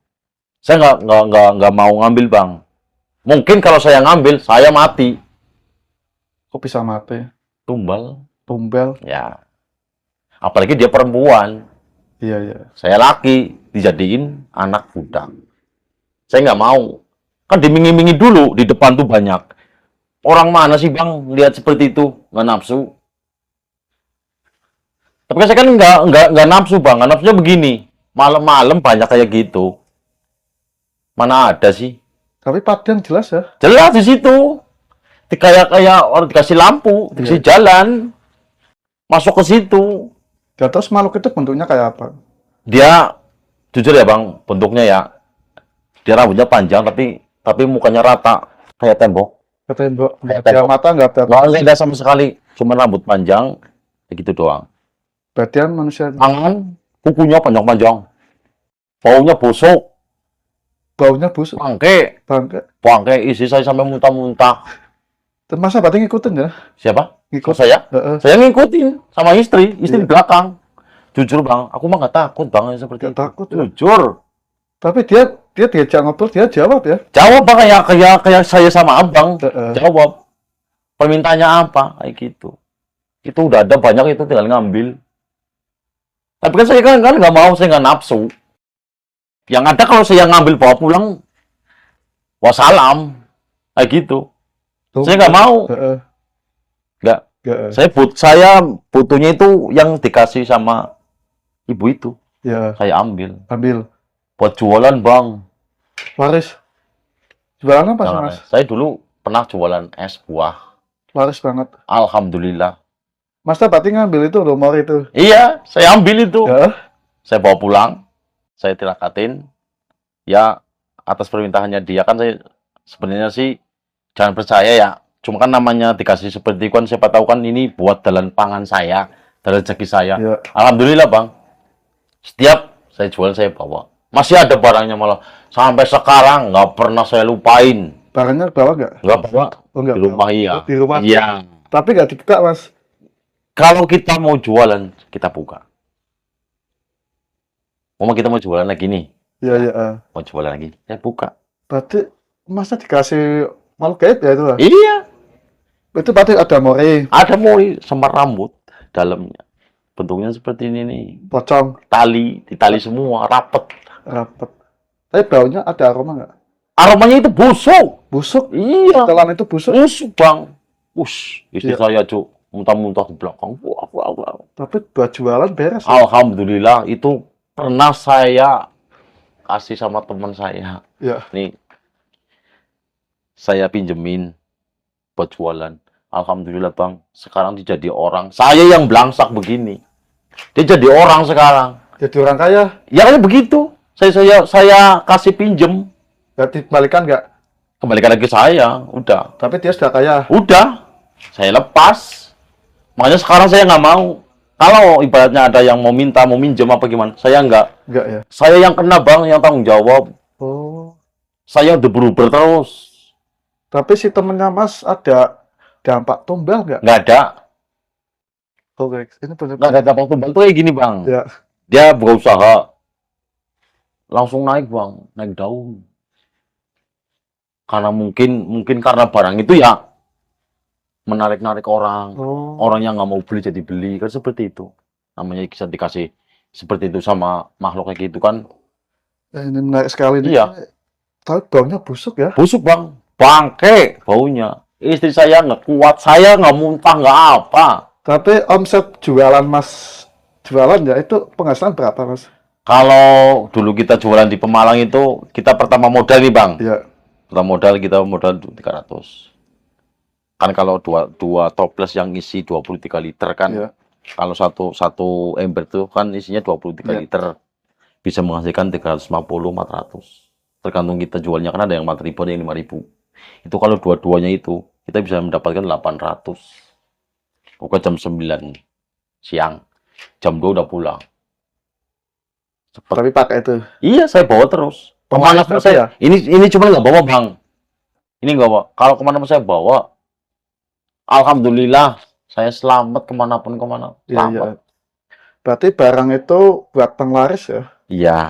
Saya nggak mau ngambil, Bang. Mungkin kalau saya ngambil, saya mati. Kok bisa mati? Tumbal. Ya. Apalagi dia perempuan. Iya. Saya laki, dijadiin anak budak. Saya nggak mau. Kan dimingi-mingi dulu, di depan tuh banyak. Orang mana sih, Bang, lihat seperti itu? Nggak nafsu. Tapi saya kan nggak nafsu, Bang. Nggak nafsunya begini. Malam-malam banyak kayak gitu. Mana ada sih? Tapi padang jelas ya? Jelas di situ. Kayak orang dikasih lampu, dikasih jalan. Masuk ke situ. Ya, terus makhluk itu bentuknya kayak apa? Dia, jujur ya, Bang, bentuknya ya. Dia rambutnya panjang, tapi mukanya rata. Kayak tembok. Ke tembok. Kayak Dia tembok. mata nggak ada. Nggak ada sama sekali. Cuma rambut panjang, kayak gitu doang. Badan manusia. Tangan, kukunya panjang-panjang. Baunya busuk. Baunya busuk. Bangke, isi saya sampai muntah-muntah. Masa berarti ngikutin ya? Siapa? Ngikut. Saya? Saya ngikutin sama istri Iya. di belakang. Jujur, Bang, aku mah nggak takut, Bang, seperti Nggak itu. takut, ya? Jujur. Tapi dia diajak ngobrol, dia jawab ya? Jawab, Bang, kayak saya sama Abang. Heeh. Jawab. Permintaannya apa? Kayak gitu. Itu udah ada banyak, itu tinggal ngambil. Tapi kan saya kan nggak mau, saya nggak nafsu. Yang ada kalau saya ngambil bawa pulang, wassalam. Kayak gitu. Saya nggak mau. Heeh. Nggak. Heeh. Saya butuhnya itu yang dikasih sama ibu itu. Ya, Saya ambil. Buat jualan, Bang. Laris. Jualan apa sih, Jangan, Mas? saya dulu pernah jualan es buah. Laris banget. Alhamdulillah. Mas berarti ngambil itu nomor itu. Iya, saya ambil itu. Ya. Saya bawa pulang, saya tilakatin. Ya, atas permintaannya dia kan saya sebenarnya sih jangan percaya ya. Cuma kan namanya dikasih seperti itu kan siapa tahu kan ini buat dalan pangan saya, dalan rezeki saya. Ya. Alhamdulillah, Bang. Setiap saya jual saya bawa. Masih ada barangnya malah sampai sekarang nggak pernah saya lupain. Barangnya bawa nggak? Nggak bawa. Oh, nggak Di rumah bawa. iya. Oh, di rumah. Iya. Tapi nggak dibuka, Mas. Kalau kita mau jualan, kita buka. Kita mau jualan lagi nih. Iya, iya. Mau jualan lagi, saya buka. Berarti Masnya dikasih makhluk gaib ya itu? Mas? Iya. Itu berarti ada mori, Ada mori semar rambut dalamnya. Bentuknya seperti ini nih. pocong, Ditali semua, rapet. rapet. Tapi baunya ada aroma nggak? Aromanya itu busuk. Busuk? Iya. Telan itu busuk? Busuk, Bang. Istri Iya. saya, Cuk, muntah-muntah di belakang. Wah. Tapi buat jualan beres. Alhamdulillah, itu pernah saya kasih sama teman saya. Ya. Nih, saya pinjemin buat jualan. Alhamdulillah, Bang. Sekarang dia jadi orang. Saya yang belangsak begini. Dia jadi orang sekarang. Jadi orang kaya. Ya kayak begitu. Saya kasih pinjem. Berarti balikan nggak? Kembalikan lagi saya. Udah. Tapi dia sudah kaya. Udah. Saya lepas. Makanya sekarang saya nggak mau. Kalau ibaratnya ada yang mau minta, mau minjem apa gimana. Saya nggak. Nggak ya? Saya yang kena, Bang. Yang tanggung jawab. Oh. Saya udah berubah terus. Tapi si temennya Mas ada dampak tumbal nggak? Nggak ada. Oke, ini benar. Nggak ada dampak tumbal tuh kayak gini, Bang. Ya. Dia berusaha. Langsung naik, Bang. Naik daun. Karena mungkin karena barang itu ya menarik-narik orang. Oh. Orang yang nggak mau beli jadi beli. Kan seperti itu. Namanya bisa dikasih seperti itu sama makhluk kayak gitu kan. Ini menarik sekali nih. Iya. Tapi baunya busuk ya? Busuk, Bang. Bangke baunya. Istri saya nggak kuat. Saya nggak muntah, nggak apa. Tapi omset jualan Mas jualan ya itu penghasilan berapa, Mas? Kalau dulu kita jualan di Pemalang itu, kita pertama modal nih, Bang. Iya. Pertama modal kita modal 300. Kan kalau dua toples yang isi 23 liter kan. Iya. Kalau satu ember itu kan isinya 23 Iya. liter. Bisa menghasilkan 350, 400. Tergantung kita jualnya kan ada yang 4.000 ada yang 5.000. Itu kalau dua-duanya itu kita bisa mendapatkan 800. Pokoknya jam 9 siang. Jam 2 udah pulang. Tapi pakai itu. Iya, saya bawa terus. Kemana Pemalas saya? ya? Ini cuma nggak bawa, Bang. Ini nggak bawa. Kalau kemana saya bawa, alhamdulillah saya selamat kemanapun kemana. Iya, iya. Selamat. Berarti barang itu buat penglaris ya? Iya.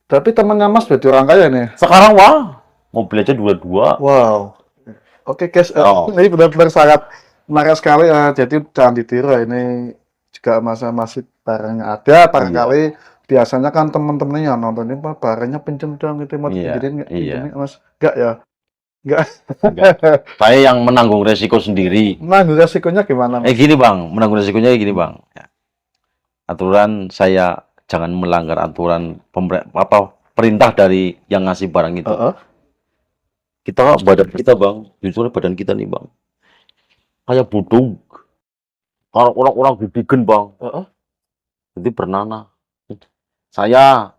Tapi temannya Mas berarti orang kaya nih. Sekarang wah, mobil aja dua-dua. Wow. Oke, guys. Oh. Ini benar-benar sangat menarik sekali ya. Jadi jangan ditiru ya. Ini juga masih barangnya ada. Barangkali biasanya kan teman-temannya yang nonton ini barangnya pinjem dong gitu. Mau Iya, pinjemin nggak? iya. Pinjemin, Mas? Enggak ya? Enggak. Saya yang menanggung resiko sendiri. Nah, resikonya gimana, Mas? Gini, Bang, menanggung resikonya gini, Bang. Ya. Aturan saya jangan melanggar aturan perintah dari yang ngasih barang itu. Badan kita, Bang, jujur badan kita nih, Bang, kayak budung. Kalau orang-orang bikin, Bang, jadi bernanah. Saya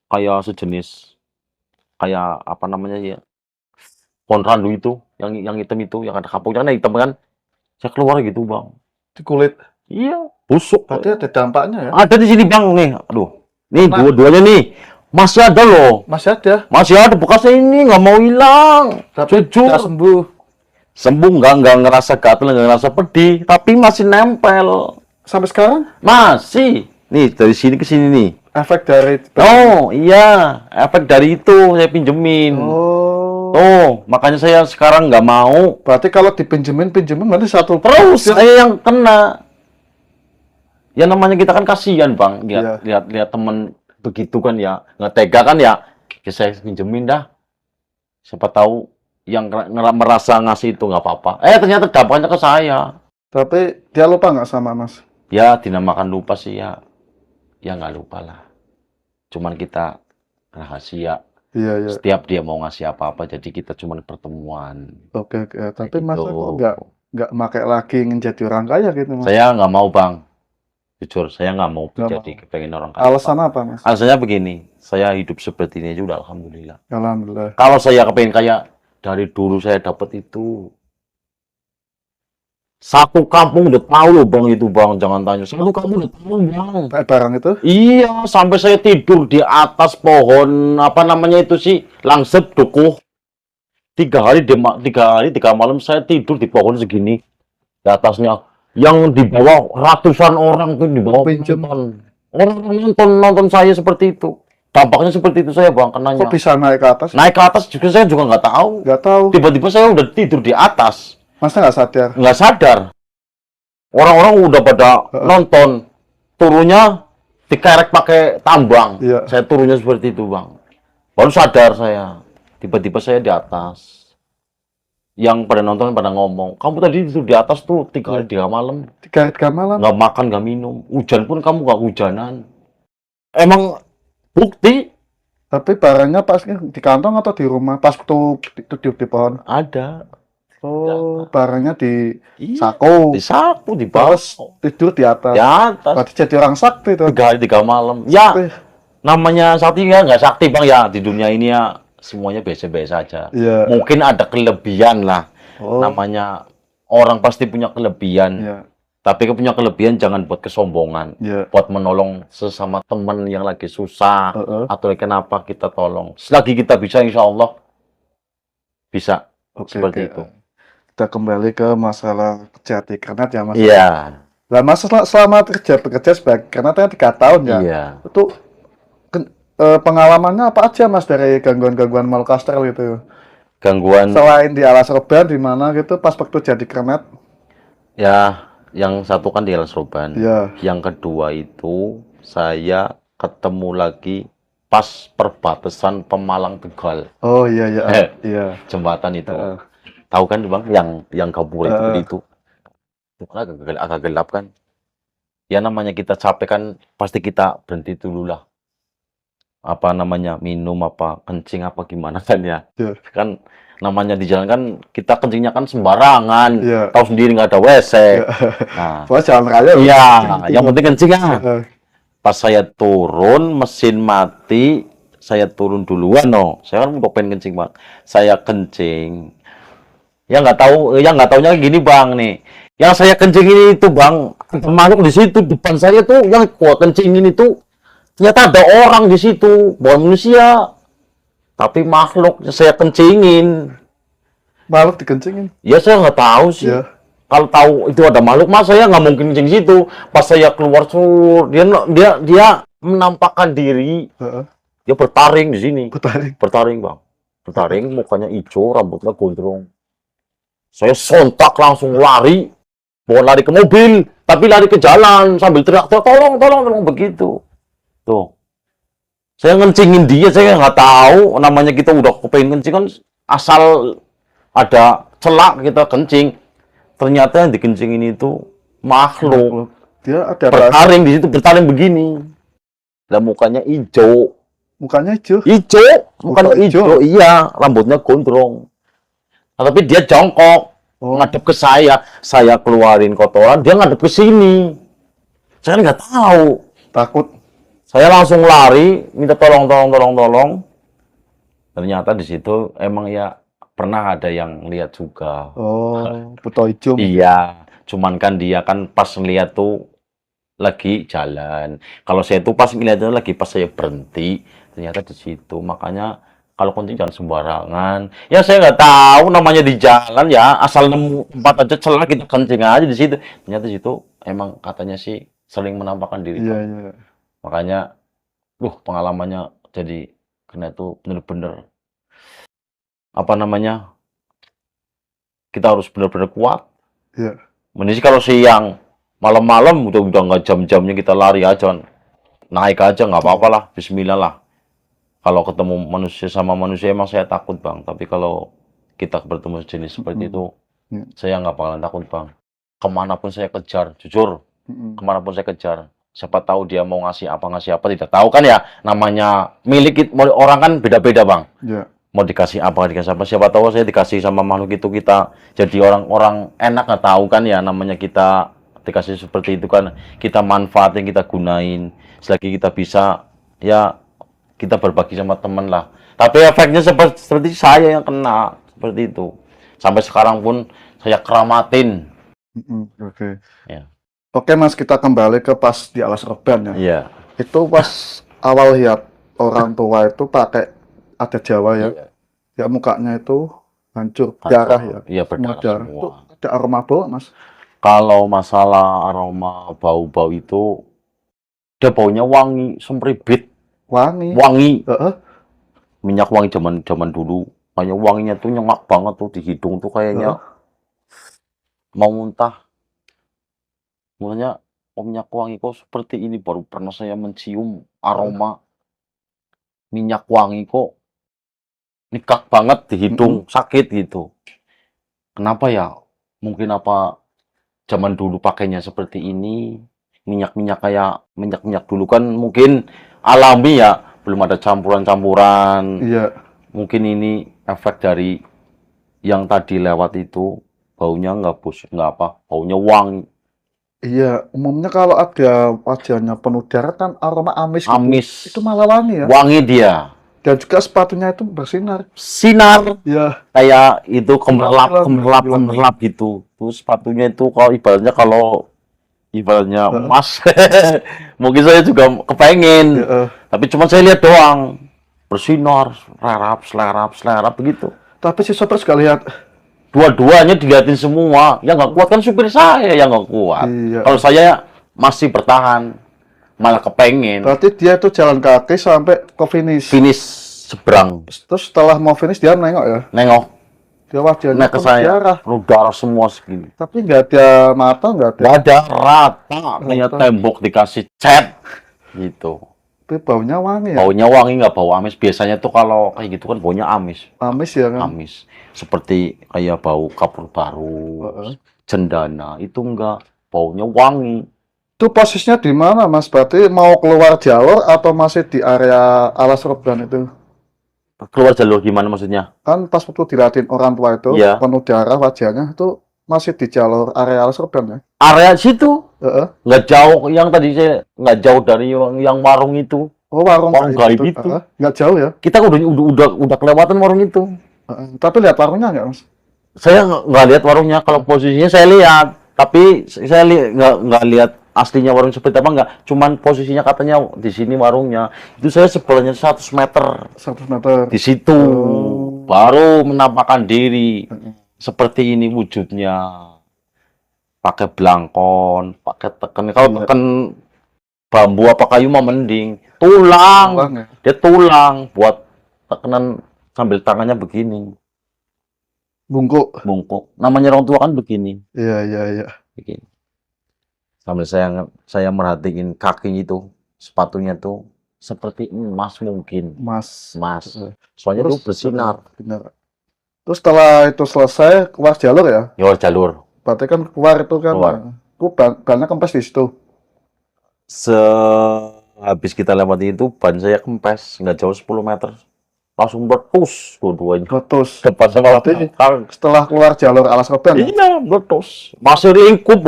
kayak sejenis, kayak apa namanya ya, pohon randu itu, yang hitam itu, yang ada kapungnya kan hitam kan, saya keluar gitu, Bang. Di kulit. Iya, busuk. Berarti ada dampaknya ya? Ada di sini, Bang, nih. Aduh, nih dua-duanya nih. Masih ada loh. Masih ada. Masih ada bekasnya ini, nggak mau hilang. Tapi Jujur. udah sembuh. Sembuh nggak ngerasa gatel, nggak ngerasa pedih, tapi masih nempel. Sampai sekarang? Masih. Nih, dari sini ke sini nih. Efek dari... Oh, iya. Efek dari itu saya pinjemin. Oh. Oh, makanya saya sekarang nggak mau. Berarti kalau dipinjemin berarti satu Terus saya yang kena. Ya namanya kita kan kasihan, Bang. Lihat temen begitu kan ya, nggak tega kan ya. Saya pinjemin dah. Siapa tahu yang merasa ngasih itu nggak apa-apa. Ternyata dampaknya ke saya. Tapi dia lupa nggak sama Mas? Ya dinamakan lupa sih ya. Ya nggak lupa lah. cuman kita rahasia. Iya, iya. Setiap dia mau ngasih apa-apa, jadi kita cuman pertemuan. Oke, oke. Tapi Kayak Mas gitu. kok nggak pakai lagi ingin jadi orang kaya gitu, Mas? Saya nggak mau, Bang. Jujur, saya nggak mau Nggak jadi mau. kepengen orang kaya, Bang. Alasan apa, Mas? Alasannya begini, saya hidup seperti ini aja udah alhamdulillah. Alhamdulillah. Kalau saya kepengen kaya, dari dulu saya dapat itu. Satu kampung udah tahu loh, Bang, itu, Bang. Jangan tanya. Satu kampung udah tahu, Bang. Kayak barang itu? Iya, sampai saya tidur di atas pohon, apa namanya itu sih, langsep dukuh. 3 hari, 3 malam saya tidur di pohon segini. Di atasnya. Yang di bawah ratusan orang tuh di bawah Pinjam. nonton. Orang nonton saya seperti itu. Dampaknya seperti itu saya, Bang, Kok kenanya. bisa naik ke atas? Naik ke atas juga saya juga nggak tahu. Nggak tahu. Tiba-tiba saya udah tidur di atas. Masnya nggak sadar? Nggak sadar. Orang-orang udah pada nonton. Turunnya dikerek pakai tambang. Iya. Saya turunnya seperti itu, Bang. Baru sadar saya. Tiba-tiba saya di atas. Yang pada nonton pada ngomong, kamu tadi itu di atas tuh 3 hari 3 malam. 3 malam. Nggak makan, nggak minum. Hujan pun kamu nggak hujanan. Emang bukti Tapi barangnya pas di kantong atau di rumah? Pas tuh di pohon. ada. Oh, barangnya di Iya. saku. Di saku, di bawah. Terus tidur di atas. Di atas. Berarti jadi orang sakti tuh. 3 hari 3 malam. Ya, Sakti. namanya sakti ya nggak sakti, Bang, ya. Di dunia ini ya semuanya biasa-biasa aja. Iya. Mungkin ada kelebihan lah. Oh, Namanya orang pasti punya kelebihan. iya. Tapi punya kelebihan jangan buat kesombongan. Iya. Buat menolong sesama teman yang lagi susah. Heeh. Atau kenapa kita tolong. Selagi kita bisa, insya Allah bisa. Oke, Seperti oke. itu. Kita kembali ke masalah kerja di Kernet ya, Mas. Iya. Lah, Mas selama bekerja sebagai Kernet kan 3 tahun ya. Iya. Itu pengalamannya apa aja, Mas, dari gangguan-gangguan Malkaster gitu? Gangguan. Selain di Alas Roban di mana gitu pas waktu jadi Kernet? Ya, yang satu kan di Alas Roban. Iya. Yang kedua itu saya ketemu lagi pas perbatasan Pemalang Tegal. Oh, iya, iya. Iya. Jembatan itu. Heeh. Tahu kan, Bang, yang kabur itu. Itu kan agak gelap kan. Ya namanya kita capek kan pasti kita berhenti dulu lah. Apa namanya, minum apa, kencing apa gimana kan ya. Iya. Kan namanya di jalan kan kita kencingnya kan sembarangan. Iya. Tahu sendiri nggak ada WC. Iya. Nah, Pokoknya jalan raya. iya, yang penting kencing ya. Heeh. Pas saya turun, mesin mati, saya turun duluan, no. Saya kan udah pengen kencing, Bang. Saya kencing. Yang nggak taunya gini, Bang, nih. Yang saya kencingin itu, Bang, termasuk di situ depan saya tuh yang gua kencingin itu ternyata ada orang di situ, bukan manusia. Tapi makhluk yang saya kencingin. Makhluk dikencingin. Ya saya nggak tahu sih. Iya. Kalau tahu itu ada makhluk, mas saya nggak mungkin kencing situ. Pas saya keluar dia menampakkan diri. Heeh. Dia bertaring di sini. Bertaring. Bang. Bertaring, mukanya hijau, rambutnya gondrong. Saya sontak langsung lari. Bukan lari ke mobil, tapi lari ke jalan sambil teriak-teriak, tolong, begitu. Tuh. Saya ngencingin dia, saya nggak tahu. Namanya kita udah kepengen kencing kan, asal ada celak kita kencing. Ternyata yang dikencingin itu makhluk. Dia ada Bertaring di situ, bertaring begini. Dan mukanya hijau. mukanya hijau. Mukanya hijau. Iya, rambutnya gondrong. Nah, tapi dia jongkok, ngadep ke saya keluarin kotoran, dia ngadep ke sini. Saya nggak tahu. Takut. Saya langsung lari, minta tolong. Ternyata di situ emang ya pernah ada yang lihat juga. Oh, buto hijau. Iya, cuman kan dia kan pas ngeliat tuh lagi jalan. Kalau saya tuh pas ngeliatnya lagi pas saya berhenti, ternyata di situ. Makanya kalau kencing jangan sembarangan. Ya saya nggak tahu namanya di jalan ya, asal nemu tempat aja celah kita kencing aja di situ. Ternyata di situ emang katanya sih sering menampakkan diri. Iya, iya. Makanya, pengalamannya jadi karena itu bener-bener apa namanya, kita harus bener-bener kuat. Iya. Mending kalau siang, malam-malam udah nggak jam-jamnya kita lari aja, naik aja nggak apa-apa lah, Bismillah lah. Kalau ketemu manusia sama manusia emang saya takut, Bang. Tapi kalau kita bertemu jenis seperti itu, saya nggak bakalan takut, Bang. Kemanapun saya kejar, jujur, kemanapun saya kejar. Siapa tahu dia mau ngasih apa, tidak tahu kan ya. Namanya milik orang kan beda-beda, Bang. Ya. Mau dikasih apa, siapa tahu saya dikasih sama makhluk itu, kita jadi orang-orang enak, nggak tahu kan ya, namanya kita dikasih seperti itu kan, kita manfaatin, kita gunain selagi kita bisa, ya kita berbagi sama teman lah. Tapi efeknya seperti saya yang kena seperti itu, sampai sekarang pun saya keramatin. Oke. Ya. Oke Mas, kita kembali ke pas di Alas Reban ya. Iya. Itu pas awal lihat orang tua itu pakai adat Jawa ya. Iya. Ya mukanya itu hancur, darah ya. Iya, Semua berdarah darah. semua. Itu ada aroma bau Mas. Kalau masalah aroma bau-bau itu, dia baunya wangi, sempribit, Wangi. wangi. Heeh. Minyak wangi zaman dulu, kayak wanginya tuh nyengat banget tuh di hidung tuh, kayaknya mau muntah. Mulanya, oh, minyak wangi kok seperti ini, baru pernah saya mencium aroma minyak wangi kok nikah banget di hidung, sakit gitu. Kenapa ya? Mungkin apa zaman dulu pakainya seperti ini, minyak-minyak kayak minyak-minyak dulu kan mungkin alami ya, belum ada campuran-campuran. Iya. Mungkin ini efek dari yang tadi lewat itu, baunya nggak busuk, nggak apa, baunya wangi. Iya, umumnya kalau ada wajahnya penuh darah kan aroma amis gitu. Amis. Itu malah wangi ya. Wangi dia. Dan juga sepatunya itu bersinar. Sinar. Iya. Kayak itu gemerlap Kilat. gitu. Terus sepatunya itu kalau ibaratnya emas. Mungkin saya juga kepengen. Tapi cuma saya lihat doang. Bersinar, selerap begitu. Tapi si sopir juga lihat. Dua-duanya dilihatin semua. Yang nggak kuat kan supir saya yang nggak kuat. Iya. Kalau saya masih bertahan, malah kepengen. Berarti dia itu jalan kaki sampai ke finish. Finish seberang. Terus setelah mau finish dia nengok ya. Nengok. Dia wajahnya Nah, ke saya. darah. Darah semua segini. Tapi nggak ada mata, nggak ada. Nggak ada, rata. Kayak tembok dikasih cat. Gitu. Tapi baunya wangi ya. Baunya wangi, nggak bau amis. Biasanya tuh kalau kayak gitu kan baunya amis. Amis ya kan. Amis. Seperti kayak bau kapur baru, cendana. Itu enggak. Baunya wangi. Itu posisinya di mana Mas? Berarti mau keluar jalur atau masih di area Alas Reban itu? Keluar jalur gimana maksudnya? Kan pas waktu dilihatin orang tua itu, Iya. penuh darah wajahnya, itu masih di jalur area Alas Reban ya? Area situ. Nggak jauh, yang tadi saya nggak jauh dari yang warung itu. Oh, warung gaib itu. Nggak jauh ya? Kita udah kelewatan warung itu. Tapi lihat warungnya nggak Mas? Saya nggak lihat warungnya. Kalau posisinya saya lihat, tapi saya nggak lihat aslinya warung seperti apa, nggak. Cuman posisinya katanya di sini warungnya. Itu saya sebelahnya 100 meter. 100 meter. Di situ baru menampakkan diri. Seperti ini wujudnya. Pakai belangkon, pakai teken. Kalau teken bambu apa kayu mah mending. Tulang. Ya? Dia tulang buat tekenan sambil tangannya begini. Bungkuk. Namanya orang tua kan begini. Iya. Begini. Sambil saya merhatiin kaki itu, sepatunya tuh seperti emas mungkin. Emas. Soalnya tuh bersinar. Benar. Terus setelah itu selesai, keluar jalur ya? Keluar jalur. Berarti kan keluar itu kan, bannya kempes di situ. Habis kita lewati itu, ban saya kempes, nggak jauh 10 meter. Langsung meletus dua-duanya. Meletus. Depan sama belakang. Setelah keluar jalur Alas Reban ya? Iya, meletus. Masih lingkup,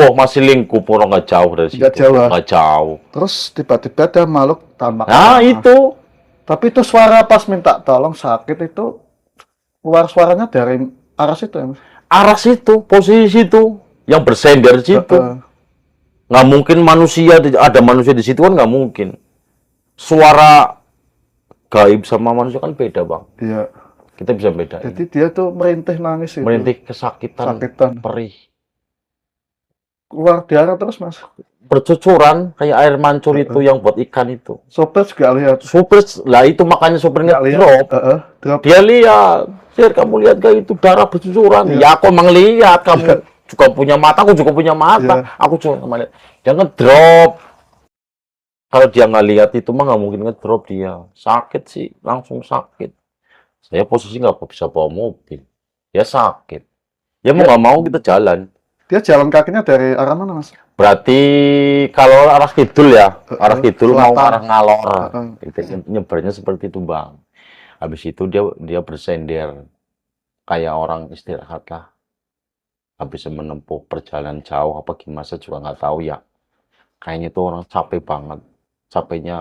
orang nggak jauh dari situ. Nggak jauh. Terus tiba-tiba ada makhluk tampak. Nah, itu. Tapi itu suara pas minta tolong sakit itu, keluar suaranya dari arah situ ya Mas? Arah situ, posisi situ, yang bersender situ. Nggak mungkin ada manusia di situ kan, nggak mungkin. Suara gaib sama manusia kan beda, Bang. Iya. Kita bisa bedain. Jadi dia tuh merintih nangis itu. Merintih kesakitan. Perih. Keluar darah terus Mas? Bercucuran kayak air mancur itu yang buat ikan itu. Sopir juga lihat. Sopir, lah itu makanya sopirnya drop. Dia lihat. Sir, kamu lihat gak itu darah bercucuran? Ya aku emang lihat, kamu juga punya mata, aku juga punya mata. Aku juga lihat. Dia ngedrop. Kalau dia nggak lihat itu mah nggak mungkin ngedrop dia. Sakit sih, langsung sakit. Saya posisi nggak bisa bawa mobil. Ya sakit. Ya mau nggak mau kita jalan. Dia jalan kakinya dari arah mana, Mas? Berarti kalau arah kidul ya, arah kidul mau selatan. arah ngalor. Itu nyebernya seperti itu, Bang. Habis itu dia bersender kayak orang istirahat lah. Habis menempuh perjalanan jauh apa gimana saya juga nggak tahu ya. Kayaknya itu orang capek banget. Capeknya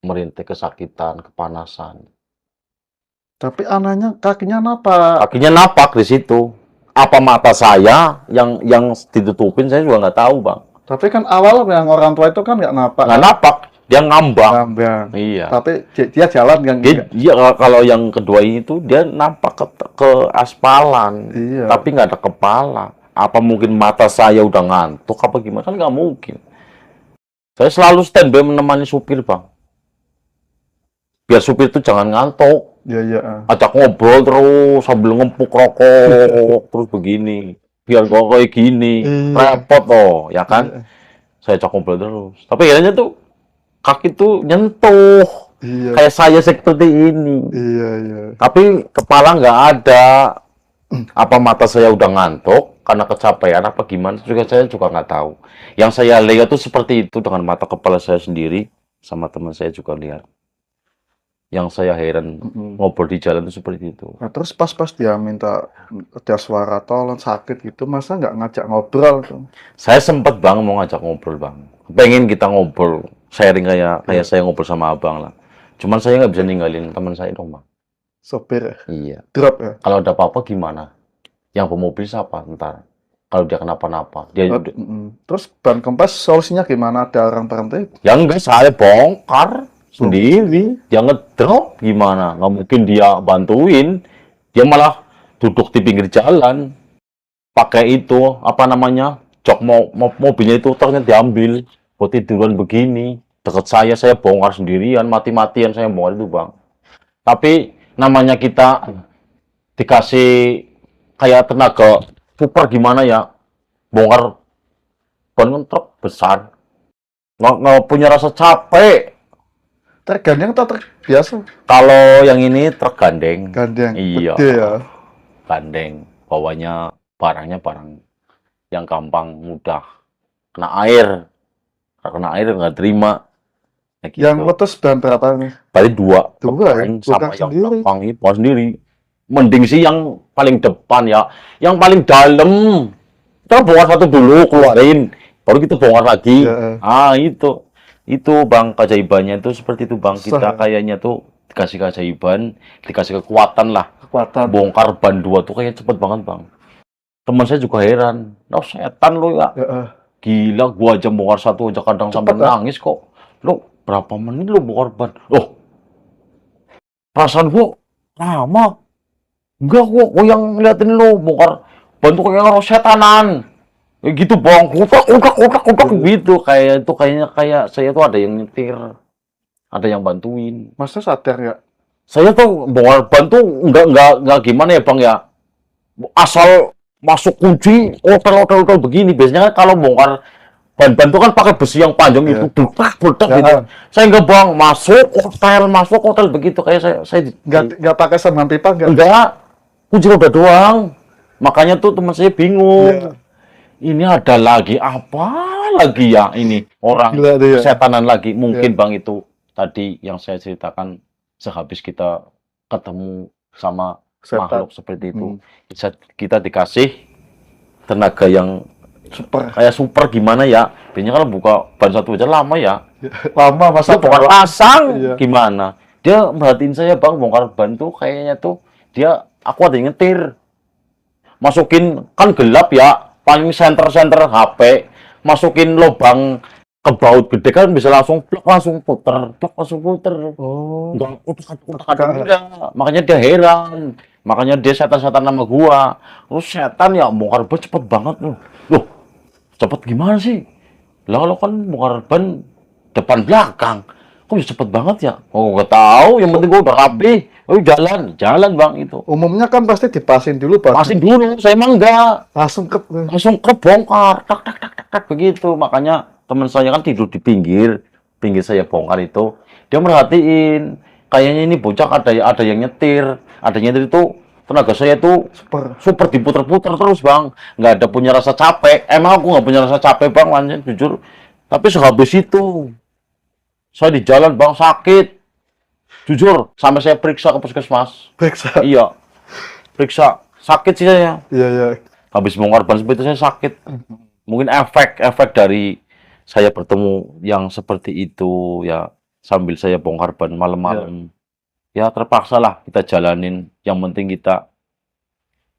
merintih, kesakitan, kepanasan. Tapi anehnya kakinya napak. Kakinya napak di situ. Apa mata saya yang ditutupin saya juga nggak tahu, Bang. Tapi kan awal yang orang tua itu kan nggak napak. Nggak napak, dia ngambang. Ngambang. Iya. Tapi dia jalan kan? Dia kalau yang kedua ini tuh dia nampak ke aspalan, Iya. tapi nggak ada kepala. Apa mungkin mata saya udah ngantuk apa gimana? Kan nggak mungkin. Saya selalu standby menemani supir, Bang. Biar supir itu jangan ngantuk. Iya, iya. Ajak ngobrol terus sambil ngempuk rokok terus begini. Biar kok kayak gini, repot toh, ya kan? Saya ajak ngobrol terus. Tapi akhirnya tuh kaki tuh nyentuh. Iya. Kayak saya seperti ini. Iya, iya. Tapi kepala nggak ada. Apa mata saya udah ngantuk karena kecapean apa gimana? Saya juga nggak tahu. Yang saya lihat tuh seperti itu dengan mata kepala saya sendiri, sama teman saya juga lihat. Yang saya heran ngobrol di jalan itu seperti itu. Nah, terus pas dia minta ada suara tolong sakit gitu, masa nggak ngajak ngobrol tuh? Saya sempat, Bang, mau ngajak ngobrol, Bang. Pengen kita ngobrol, sharing kayak saya ngobrol sama Abang lah. Cuman saya nggak bisa ninggalin teman saya dong, Bang. Sopir ya? Iya. Drop ya? Kalau ada apa-apa gimana? Yang pemobil siapa ntar? Kalau dia kenapa-napa, dia Terus ban kempes solusinya gimana? Ada orang berhenti? ya enggak, saya bongkar sendiri. Dia ngedrop gimana? Nggak mungkin dia bantuin. Dia malah duduk di pinggir jalan. Pakai itu, apa namanya? Jok mobilnya itu ternyata diambil. Buat tiduran begini. Dekat saya bongkar sendirian. Mati-matian saya bongkar itu, Bang. Tapi namanya kita dikasih kayak tenaga super gimana ya? Bongkar ban truk besar. Nggak punya rasa capek. Tergandeng atau terbiasa? Kalau yang ini truk gandeng. Gandeng. Iya. Gede ya. Gandeng. Bawanya barangnya barang yang gampang, mudah. Kena air. Kalau kena air nggak terima. Ya gitu. Yang letus ban berapa nih? Berarti dua. Dua ya? Sama yang sendiri. gampang ini bawa sendiri. Mending sih yang paling depan ya. Yang paling dalam. Kita bongkar satu dulu, keluarin. Baru kita bongkar lagi. Ya. Itu, Bang, keajaibannya itu seperti itu, Bang. Kita kayaknya tuh dikasih keajaiban, dikasih kekuatan lah. Kekuatan. Bongkar ban dua tuh kayaknya cepet banget, Bang. Teman saya juga heran. Nah, setan lo ya. Gila, gua aja bongkar satu aja kadang sampai nangis kok. Lo berapa menit lo bongkar ban? Oh, perasaan gua lama. Enggak, gua yang ngeliatin lo bongkar ban tuh kayak orang setanan. Gitu, Bang, utak gitu. Kayak itu kayak saya tuh ada yang nyetir, ada yang bantuin. Masa sadar ya? Saya tuh bongkar ban tuh enggak gimana ya, Bang ya. Asal masuk kunci, otel begini. Biasanya kan kalau bongkar ban tuh kan pakai besi yang panjang itu, butak gitu. Saya enggak, Bang, masuk hotel begitu. Kayak saya enggak pakai semen pipa enggak. Kunci roda doang. Makanya tuh teman saya bingung. Ini ada lagi apa lagi ya ini orang setanan lagi mungkin, Bang, itu tadi yang saya ceritakan sehabis kita ketemu sama makhluk seperti itu. Kita dikasih tenaga yang super, kayak super gimana ya? Biasanya kalau buka ban satu aja lama ya. Lama, masa bongkar pasang gimana? Dia merhatiin saya, Bang, bongkar ban tuh kayaknya tuh aku ada yang nyetir. Masukin kan gelap ya. Paling senter HP, masukin lubang ke baut gede kan bisa langsung puter. Oh. Enggak utak. Makanya dia heran. Makanya dia setan-setan sama gua. Terus setan ya bongkar ban cepet banget loh. Cepet gimana sih? Lah kalau kan bongkar ban depan belakang. Kok bisa cepet banget ya? Oh, gak tahu, yang penting gua udah rapi. Oh, jalan, Bang, itu. Umumnya kan pasti dipasin dulu, Pak. Pasin dulu, saya emang enggak. Langsung ke bongkar, tak begitu. Makanya teman saya kan tidur di pinggir saya bongkar itu. Dia merhatiin, kayaknya ini bocah ada yang nyetir. Ada yang nyetir itu tenaga saya itu super diputer-puter terus bang, nggak ada punya rasa capek. Emang aku nggak punya rasa capek bang, lanjut jujur. Tapi sehabis itu saya di jalan bang sakit, jujur sampai saya periksa ke puskesmas. Periksa. Iya, periksa sakit sih saya. Iya, iya. Habis bongkar ban seperti itu saya sakit. Mungkin efek dari saya bertemu yang seperti itu ya, sambil saya bongkar ban malam-malam. Ya terpaksa lah kita jalanin. Yang penting kita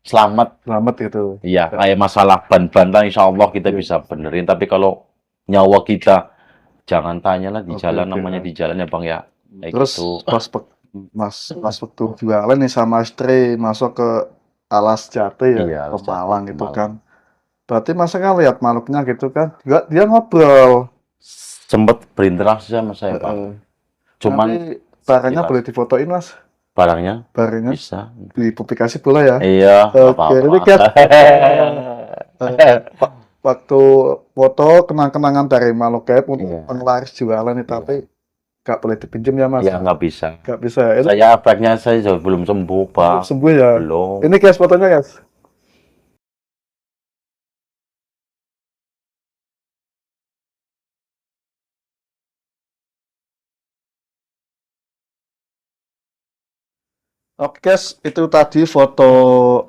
selamat. Selamat itu. Iya, kayak masalah ban-ban lah insya Allah kita bisa benerin. Tapi kalau nyawa kita, jangan tanya lah di jalan, namanya di jalan ya bang ya. Terus gitu. pas waktu jualan nih sama istri masuk ke Alas Jati ya, Iya, ke Malang gitu Malang. kan. Berarti masa kan lihat makhluknya gitu kan, juga dia ngobrol. Sempet berinteraksi sama saya bang. Cuman Nanti barangnya boleh difotoin mas? barangnya Barangnya bisa. dipublikasi boleh ya? Iya, Oke, ini kan apa-apa. waktu foto kenang-kenangan dari makhluk gaib untuk Iya. penglaris jualan itu, tapi nggak boleh dipinjam ya mas? Ya nggak bisa. Nggak bisa. Itu Saya efeknya saya belum sembuh bang. sembuh ya? Belum. Ini guys fotonya guys. Oke guys, itu tadi foto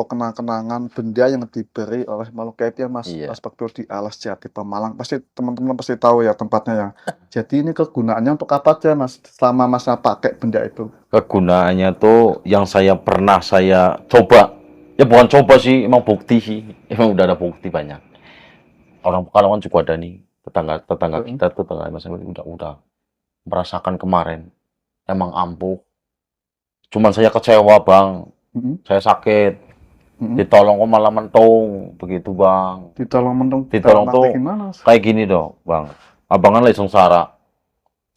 kenang-kenangan benda yang diberi oleh makhluk gaib ya mas. Iya. Pas waktu di Alas Jati Pemalang, pasti teman-teman pasti tahu ya tempatnya ya. Jadi ini kegunaannya untuk apa aja mas? Selama masa pakai benda itu? Kegunaannya tuh yang pernah saya coba. Ya bukan coba sih, emang bukti sih. Emang udah ada bukti banyak. Orang Pekalongan juga ada nih. Tetangga kita tuh, tetangga mas udah merasakan kemarin. Emang ampuh. Cuman saya kecewa bang. Saya sakit. Ditolong kok malah mentung. Begitu bang. Ditolong mentung. Ditolong dalam arti tuh gimana? kayak gini dong bang. Abang kan lagi sengsara.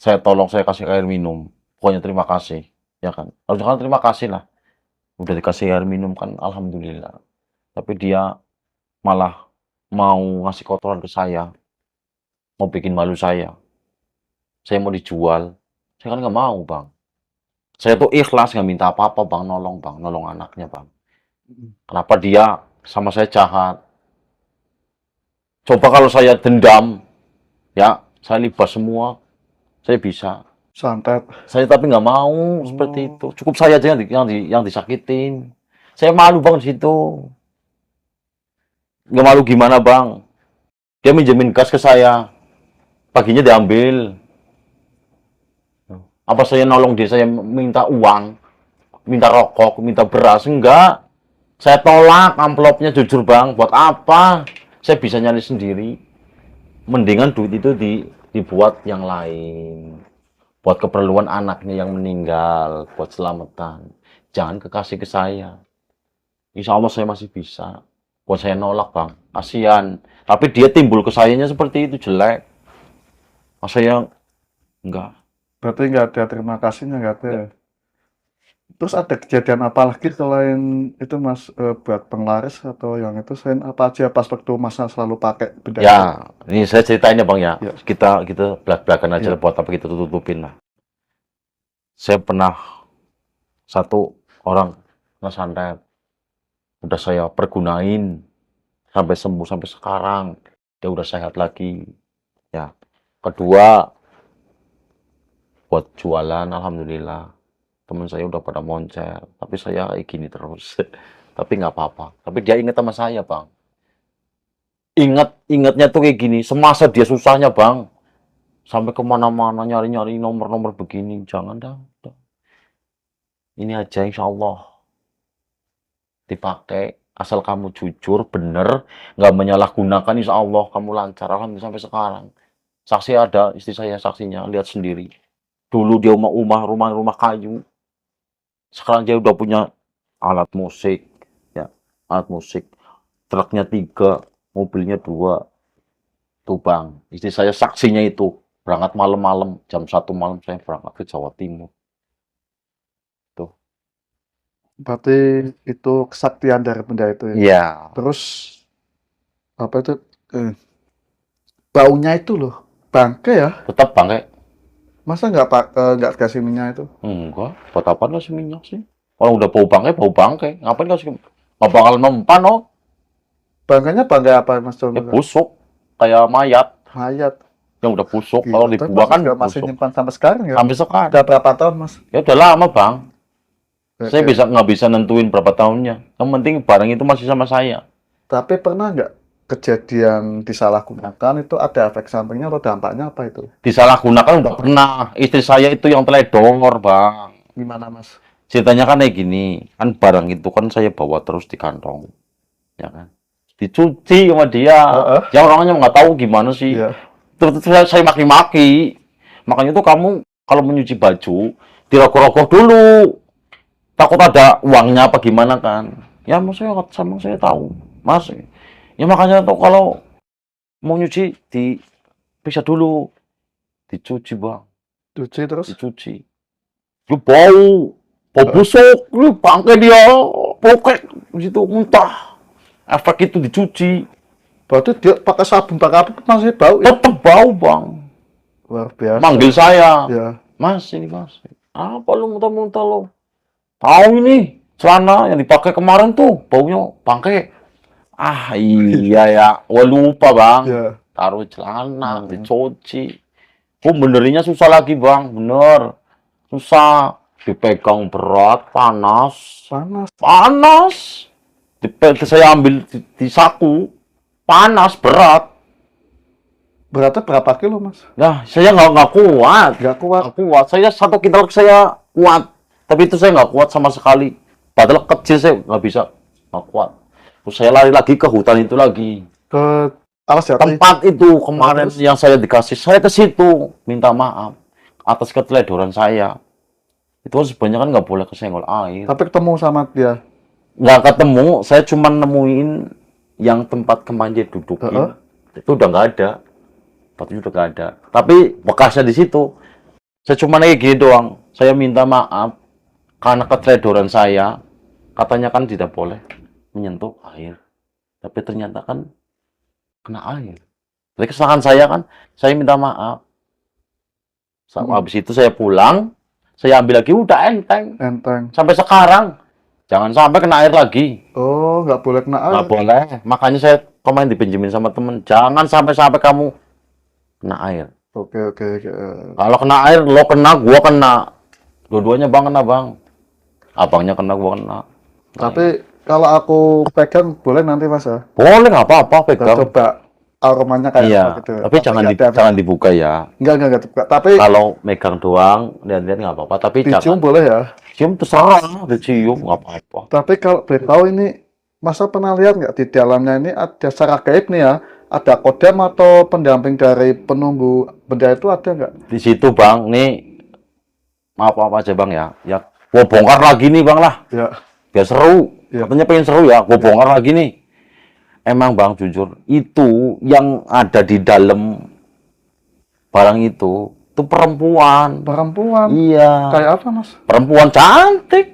Saya tolong, saya kasih air minum. Pokoknya terima kasih. Ya kan. Harusnya kan terima kasih lah. Udah dikasih air minum kan alhamdulillah. Tapi dia malah mau ngasih kotoran ke saya. Mau bikin malu saya. Saya mau dijual. Saya kan nggak mau bang. Saya tuh ikhlas nggak minta apa-apa bang. Nolong anaknya bang. Kenapa dia sama saya jahat? Coba kalau saya dendam, ya saya libas semua. Saya bisa. Santet. Saya tapi nggak mau seperti itu. Cukup saya aja yang disakitin. Saya malu bang di situ. Nggak malu gimana bang? Dia minjemin gas ke saya. Paginya diambil. Apa saya nolong dia? Saya minta uang, minta rokok, minta beras? Enggak. Saya tolak amplopnya jujur bang. Buat apa? Saya bisa nyari sendiri. Mendingan duit itu dibuat yang lain. Buat keperluan anaknya yang meninggal, buat selamatan. Jangan kekasih ke saya. Insya Allah saya masih bisa. Buat saya nolak bang, kasihan. Tapi dia timbul ke sayanya seperti itu, jelek. Masa yang enggak. Berarti nggak ada terima kasihnya, nggak ada ya? Terus ada kejadian apa lagi selain itu mas, buat penglaris atau yang itu, selain apa aja pas waktu masa selalu pakai benda itu? Ya, ini saya ceritain ya bang ya. Ya. Kita belak-belakan aja Ya. buat apa kita tutupin lah. Saya pernah satu orang kena santet. Udah saya pergunain sampai sembuh sampai sekarang. Dia udah sehat lagi. Ya. Kedua, buat jualan alhamdulillah. Teman saya udah pada moncer, tapi saya kayak gini terus. Tapi nggak apa-apa. Tapi dia ingat sama saya, Bang. Ingatnya tuh kayak gini, semasa dia susahnya, Bang. Sampai kemana-mana nyari-nyari nomor-nomor begini. Jangan dah. Ini aja insya Allah dipakai. Asal kamu jujur, bener, nggak menyalahgunakan, insya Allah kamu lancar. Alhamdulillah sampai sekarang. Saksi ada, istri saya saksinya, lihat sendiri. Dulu dia rumah kayu. Sekarang dia udah punya alat musik, ya, alat musik. Truknya 3, mobilnya 2. Tuh bang, istri saya saksinya itu. Berangkat malam-malam, jam 1 malam saya berangkat ke Jawa Timur. Tuh. Berarti itu kesaktian dari benda itu ya? Iya. Terus apa itu, baunya itu loh, bangke ya? Tetap bang, kayak Masa nggak kasih minyak itu? enggak, buat apa sih minyak sih? Orang udah bau bangkai. Ngapain kasih? Nggak bakal mempan, oh. Bangkainya bangkai apa, Mas Ya Jono? busuk, kayak mayat Mayat. yang udah busuk. Gila, Kalau tapi dibuang kan Mas masih busuk. nyimpan sampai sekarang ya? Sampai sekarang. Udah berapa tahun, Mas? Ya udah lama, Bang. Oke. Saya nggak bisa nentuin berapa tahunnya. Yang penting barang itu masih sama saya. Tapi pernah nggak kejadian disalahgunakan itu ada efek sampingnya atau dampaknya apa itu? Disalahgunakan udah pernah. Istri saya itu yang teledor, Bang. Gimana, Mas? Ceritanya kan kayak gini, kan barang itu kan saya bawa terus di kantong, ya kan? Dicuci sama dia. Ya orangnya nggak tahu gimana sih. Iya. Terus saya maki-maki. Makanya tuh kamu kalau menyuci baju, dirogoh-rogoh dulu. Takut ada uangnya apa gimana kan. Ya maksudnya sama saya tahu. Mas, ya makanya tuh kalau mau nyuci, diperiksa dulu. Dicuci, Bang. Cuci terus? Dicuci. Lu bau busuk, lu bangkai dia, pokek, gitu, muntah. Efek itu dicuci. Berarti dia pakai sabun pakai apa masih bau ya? Tetep bau, Bang. Luar biasa. Manggil saya. Ya. Mas, ini mas. Apa lu muntah-muntah lo? Tahu ini, celana yang dipakai kemarin tuh, baunya bangkai. Ah, iya ya. Wah, lupa, Bang. Ya. Taruh celana, dicuci. Oh, benerinnya susah lagi, Bang. Bener. Susah. Dipegang berat, panas. Panas. Saya ambil di saku, panas, berat. Beratnya berapa kilo, Mas? Nah, saya nggak kuat. Nggak kuat. Nggak kuat. Saya 1 kintal saya kuat. Tapi itu saya nggak kuat sama sekali. Padahal kecil saya nggak bisa. Nggak kuat. Terus saya lari lagi ke hutan itu lagi. Ke alas jati. Tempat itu kemarin yang saya dikasih. Saya ke situ. Minta maaf. Atas keteledoran saya. Itu kan sebenarnya kan nggak boleh kesenggol air. Tapi ketemu sama dia. Nggak ketemu, saya cuma nemuin yang tempat kemarin dia dudukin. Itu udah nggak ada. Tempatnya udah nggak ada. Tapi bekasnya di situ. Saya cuma kayak gini doang. Saya minta maaf karena keteledoran saya. Katanya kan tidak boleh menyentuh air. Tapi ternyata kan kena air. Jadi kesalahan saya kan, saya minta maaf. Habis itu saya pulang. Saya ambil lagi, udah enteng. Sampai sekarang, jangan sampai kena air lagi. Oh, nggak boleh kena air. Nggak boleh. Makanya saya kemarin dipinjemin sama temen. Jangan sampai kamu kena air. Oke. Kalau kena air, lo kena, gua kena. Dua-duanya bang kena, bang. Abangnya kena, gua kena. Tapi kalau aku pegang, boleh nanti, Mas ya? Boleh, nggak apa-apa pegang. Coba aromanya kayak iya, apa gitu. Tapi jangan dibuka ya. Enggak dibuka. Tapi kalau megang doang, lihat-lihat nggak apa-apa. Tapi dicium jangan. boleh ya? Cium terserah, dicium nggak apa-apa. Tapi kalau boleh tahu ini, Masa pernah lihat nggak di dalamnya ini ada secara gaib nih ya, ada kodam atau pendamping dari penunggu benda itu ada nggak? Di situ Bang, nih maaf aja Bang ya. Ya, gua bongkar lagi nih Bang lah. Ya. Biar seru. Ya. Katanya pengen seru ya, gua bongkar lagi nih. Emang Bang jujur, itu yang ada di dalam barang itu perempuan. Perempuan. Iya. Kayak apa, Mas? Perempuan cantik.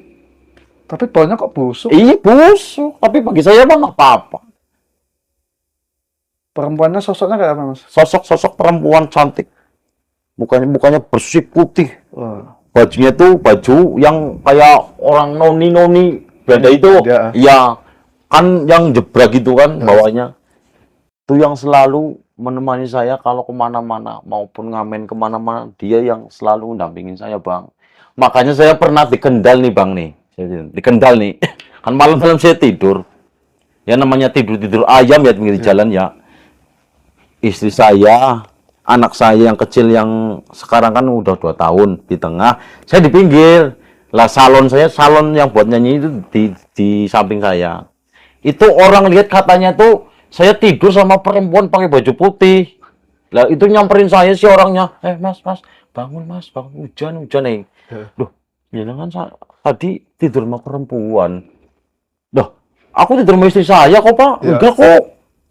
Tapi baunya kok busuk. Iya busuk. Tapi bagi saya Bang nggak apa-apa. Perempuannya sosoknya kayak apa, Mas? Sosok perempuan cantik. Bukannya bersih putih. Wah. Bajunya tuh baju yang kayak orang noni Belanda itu. Iya. Kan yang jebrak gitu kan bawahnya. Itu yang selalu menemani saya kalau kemana-mana. Maupun ngamen kemana-mana. Dia yang selalu mendampingin saya Bang. Makanya saya pernah di Kendal nih Bang nih. Di Kendal nih. Kan malam-malam saya tidur. Ya namanya tidur ayam ya pinggir jalan ya. Istri saya, anak saya yang kecil yang sekarang kan udah 2 tahun di tengah. Saya di pinggir. Lah salon yang buat nyanyi itu di samping saya. Itu orang lihat katanya tuh saya tidur sama perempuan pakai baju putih. Lah itu nyamperin saya si orangnya, mas bangun mas, bangun hujan nih. Loh, jangan tadi tidur sama perempuan. Loh, aku tidur sama istri saya kok Pak. Ya. Enggak kok,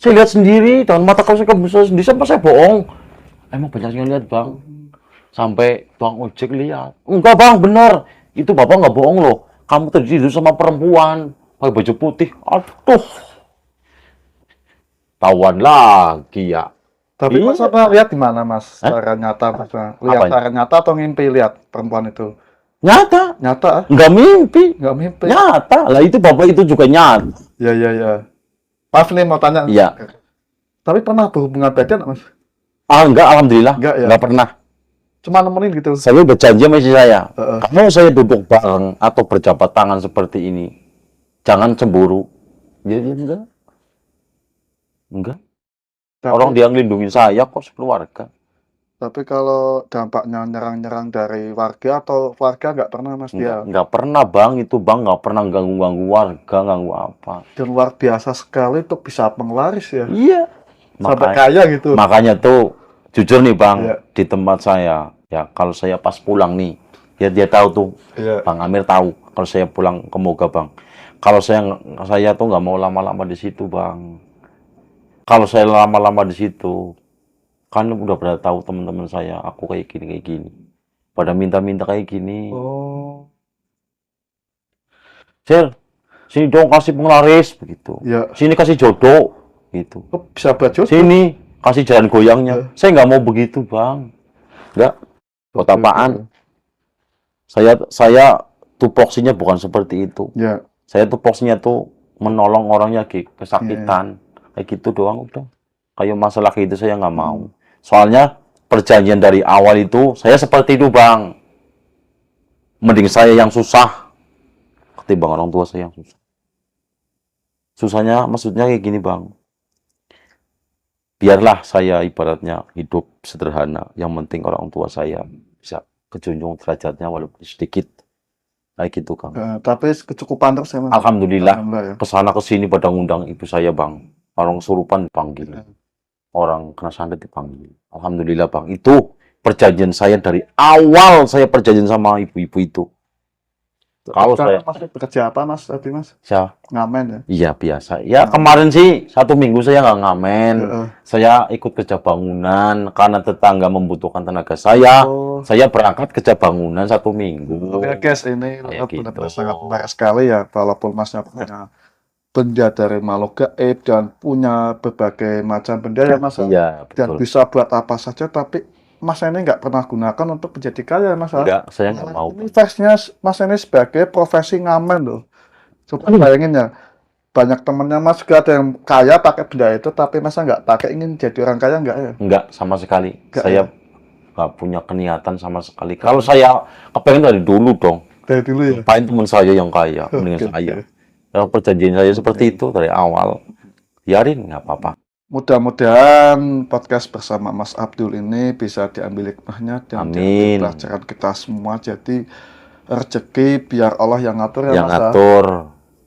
saya lihat sendiri dengan mata kau saya bisa sendiri, sampai saya bohong. Emang banyak yang lihat Bang, sampai Bang ojek lihat. Enggak Bang, benar. Itu Bapak nggak bohong loh. Kamu tidur sama perempuan pakai baju putih. Aduh. Tawan lagi ya. Tapi Mas pernah lihat di mana, Mas? Hah? Secara nyata, Mas? Lihat Apanya? secara nyata atau ngimpi lihat perempuan itu? Nyata. Nyata? Nggak mimpi. Nggak mimpi. Nyata. Lah itu Bapak itu juga nyata. Ya. Maaf nih mau tanya. Iya. Tapi pernah berhubungan badan nggak, Mas? Enggak, alhamdulillah. Enggak ya? Enggak pernah. Cuma nemenin gitu. Saya berjanji sama istri saya. Kalau saya duduk bareng atau berjabat tangan seperti ini, jangan cemburu. Ya, enggak. Enggak. Orang dia ngelindungin saya kok sekeluarga. Tapi kalau dampaknya nyerang-nyerang dari warga atau warga nggak pernah, Mas, dia? Nggak pernah, Bang. Itu Bang nggak pernah ganggu-ganggu warga, ganggu apa. Dan luar biasa sekali itu bisa penglaris ya. Iya. Sampai kaya gitu. Makanya tuh, jujur nih Bang, Iya. di tempat saya, ya kalau saya pas pulang nih, ya dia tahu tuh, Iya. Bang Amir tahu kalau saya pulang ke Moga, Bang. Kalau saya tuh nggak mau lama-lama di situ, Bang. Kalau saya lama-lama di situ, kan udah pada tahu teman-teman saya, aku kayak gini. Pada minta-minta kayak gini. Oh. Sir, sini dong kasih penglaris begitu. Iya. Sini kasih jodoh gitu. Oh, bisa buat jodoh? Sini kasih jalan goyangnya. Saya nggak mau begitu, Bang. Enggak. Buat apaan? Saya tupoksinya bukan seperti itu. Ya. Saya tupoksinya tuh menolong orangnya kesakitan. Kayak gitu doang udah. Kayak masalah itu saya nggak mau. Soalnya perjanjian dari awal itu saya seperti itu, Bang. Mending saya yang susah ketimbang orang tua saya yang susah. Susahnya maksudnya kayak gini, Bang. Biarlah saya ibaratnya hidup sederhana. Yang penting orang tua saya bisa kejunjung derajatnya walaupun sedikit. Kayak gitu, Kang. Tapi kecukupan terus ya, Mas? Alhamdulillah. Ya. Kesana kesini pada ngundang ibu saya, Bang. Orang kesurupan dipanggil. Orang kena santet dipanggil. Alhamdulillah, Bang. Itu perjanjian saya dari awal saya perjanjian sama ibu-ibu itu. Kalau saya Mas bekerja apa, Mas, tadi, Mas? Saya Ngamen ya? Iya, biasa. Ya, kemarin sih 1 minggu saya nggak ngamen. Saya ikut kerja bangunan karena tetangga membutuhkan tenaga saya. Saya berangkat kerja bangunan 1 minggu. Oke, guys, ini Kayak benar-benar gitu. sangat menarik sekali ya. Walaupun Masnya punya benda dari makhluk gaib dan punya berbagai macam benda ya, Mas. Iya, Dan betul. bisa buat apa saja, tapi Mas ini nggak pernah gunakan untuk menjadi kaya, Mas. Enggak, saya nggak mau. Ini versinya Mas ini sebagai profesi ngamen loh. Coba bayangin ya, banyak temennya Mas juga ada yang kaya pakai benda itu, tapi masa nggak pakai, ingin jadi orang kaya nggak ya? Enggak, sama sekali. Nggak, Saya nggak punya niatan sama sekali. Kalau saya kepengen dari dulu dong. Dari dulu ya? Ngapain teman saya yang kaya, mendingan saya. Kalau perjanjian saya seperti itu dari awal, biarin nggak apa-apa. Mudah-mudahan podcast bersama Mas Abdul ini bisa diambil hikmahnya dan jadi Amin. pelajaran kita semua. Jadi rezeki biar Allah yang ngatur ya, Yang Mas. ngatur.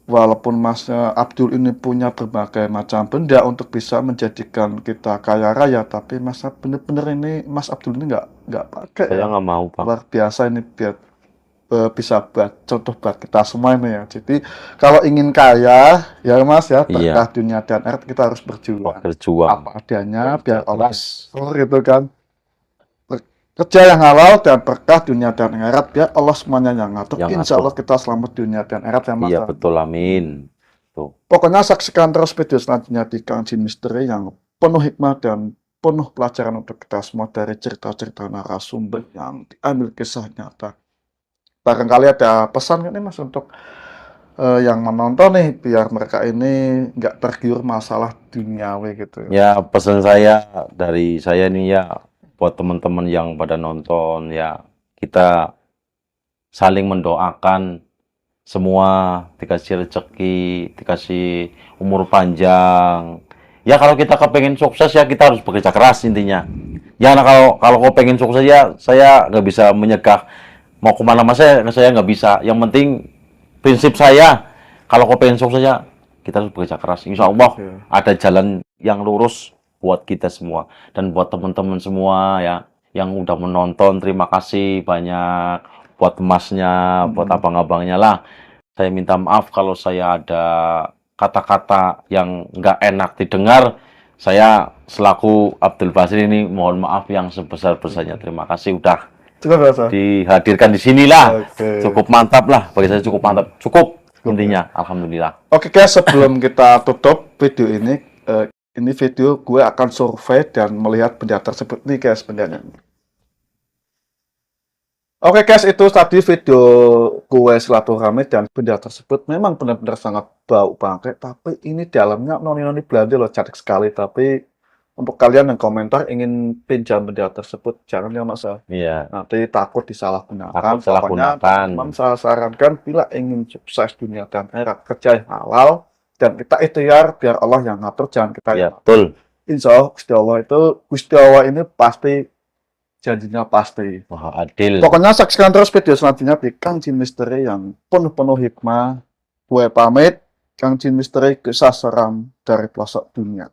Walaupun Mas Abdul ini punya berbagai macam benda untuk bisa menjadikan kita kaya raya, tapi Mas bener-bener ini Mas Abdul ini nggak pakai. Saya nggak mau, Pak. Luar biasa ini biar bisa buat contoh buat kita semua ini ya. Jadi kalau ingin kaya ya Mas ya, berkah dunia dan akhirat, kita harus berjuang. Apa adanya biar Allah gitu kan. Kerja yang halal dan berkah dunia dan akhirat biar Allah semuanya yang ngatur. Insya Allah kita selamat dunia dan akhirat ya, Mas. Iya, betul, amin. Tuh. Pokoknya saksikan terus video selanjutnya di Kang Jin Misteri yang penuh hikmah dan penuh pelajaran untuk kita semua dari cerita-cerita narasumber yang diambil kisah nyata. Barangkali ada pesan nih Mas untuk yang menonton nih biar mereka ini nggak tergiur masalah duniawi gitu. Ya, pesan saya dari saya nih ya buat teman-teman yang pada nonton ya, kita saling mendoakan semua dikasih rezeki, dikasih umur panjang. Ya kalau kita kepengen sukses ya kita harus bekerja keras intinya. Ya nah, kalau kau pengen sukses ya saya nggak bisa menyegah mau kemana-mana saya nggak bisa. Yang penting prinsip saya kalau kau pengen sukses ya kita harus bekerja keras. Insya Allah ada jalan yang lurus buat kita semua dan buat teman-teman semua ya yang udah menonton, terima kasih banyak buat emasnya, buat abang-abangnya lah. Saya minta maaf kalau saya ada kata-kata yang nggak enak didengar. Saya selaku Abdul Basri ini mohon maaf yang sebesar-besarnya. Terima kasih udah dihadirkan di sinilah. Cukup mantap lah, bagi saya cukup mantap. Cukup intinya, alhamdulillah. Oke guys, sebelum kita tutup video ini video gue akan survei dan melihat benda tersebut nih guys, bendanya. Oke guys, itu tadi video kue silaturahmi dan benda tersebut memang benar-benar sangat bau bangkai, tapi ini dalamnya noni-noni Belanda loh, cantik sekali. Tapi untuk kalian yang komentar ingin pinjam benda tersebut, jangan ya mas. Iya. Nanti takut disalahgunakan. Takut salah Pokoknya gunakan. teman saya sarankan bila ingin sukses dunia dan akhirat, kerja yang halal dan kita ikhtiar biar Allah yang ngatur, jangan kita Iya, yang ngatur. betul. Insya Allah Gusti Allah ini pasti janjinya pasti. Wah, adil. Pokoknya saksikan terus video selanjutnya di Kang Jin Misteri yang penuh hikmah. Gue pamit, Kang Jin Misteri, kisah seram dari pelosok dunia.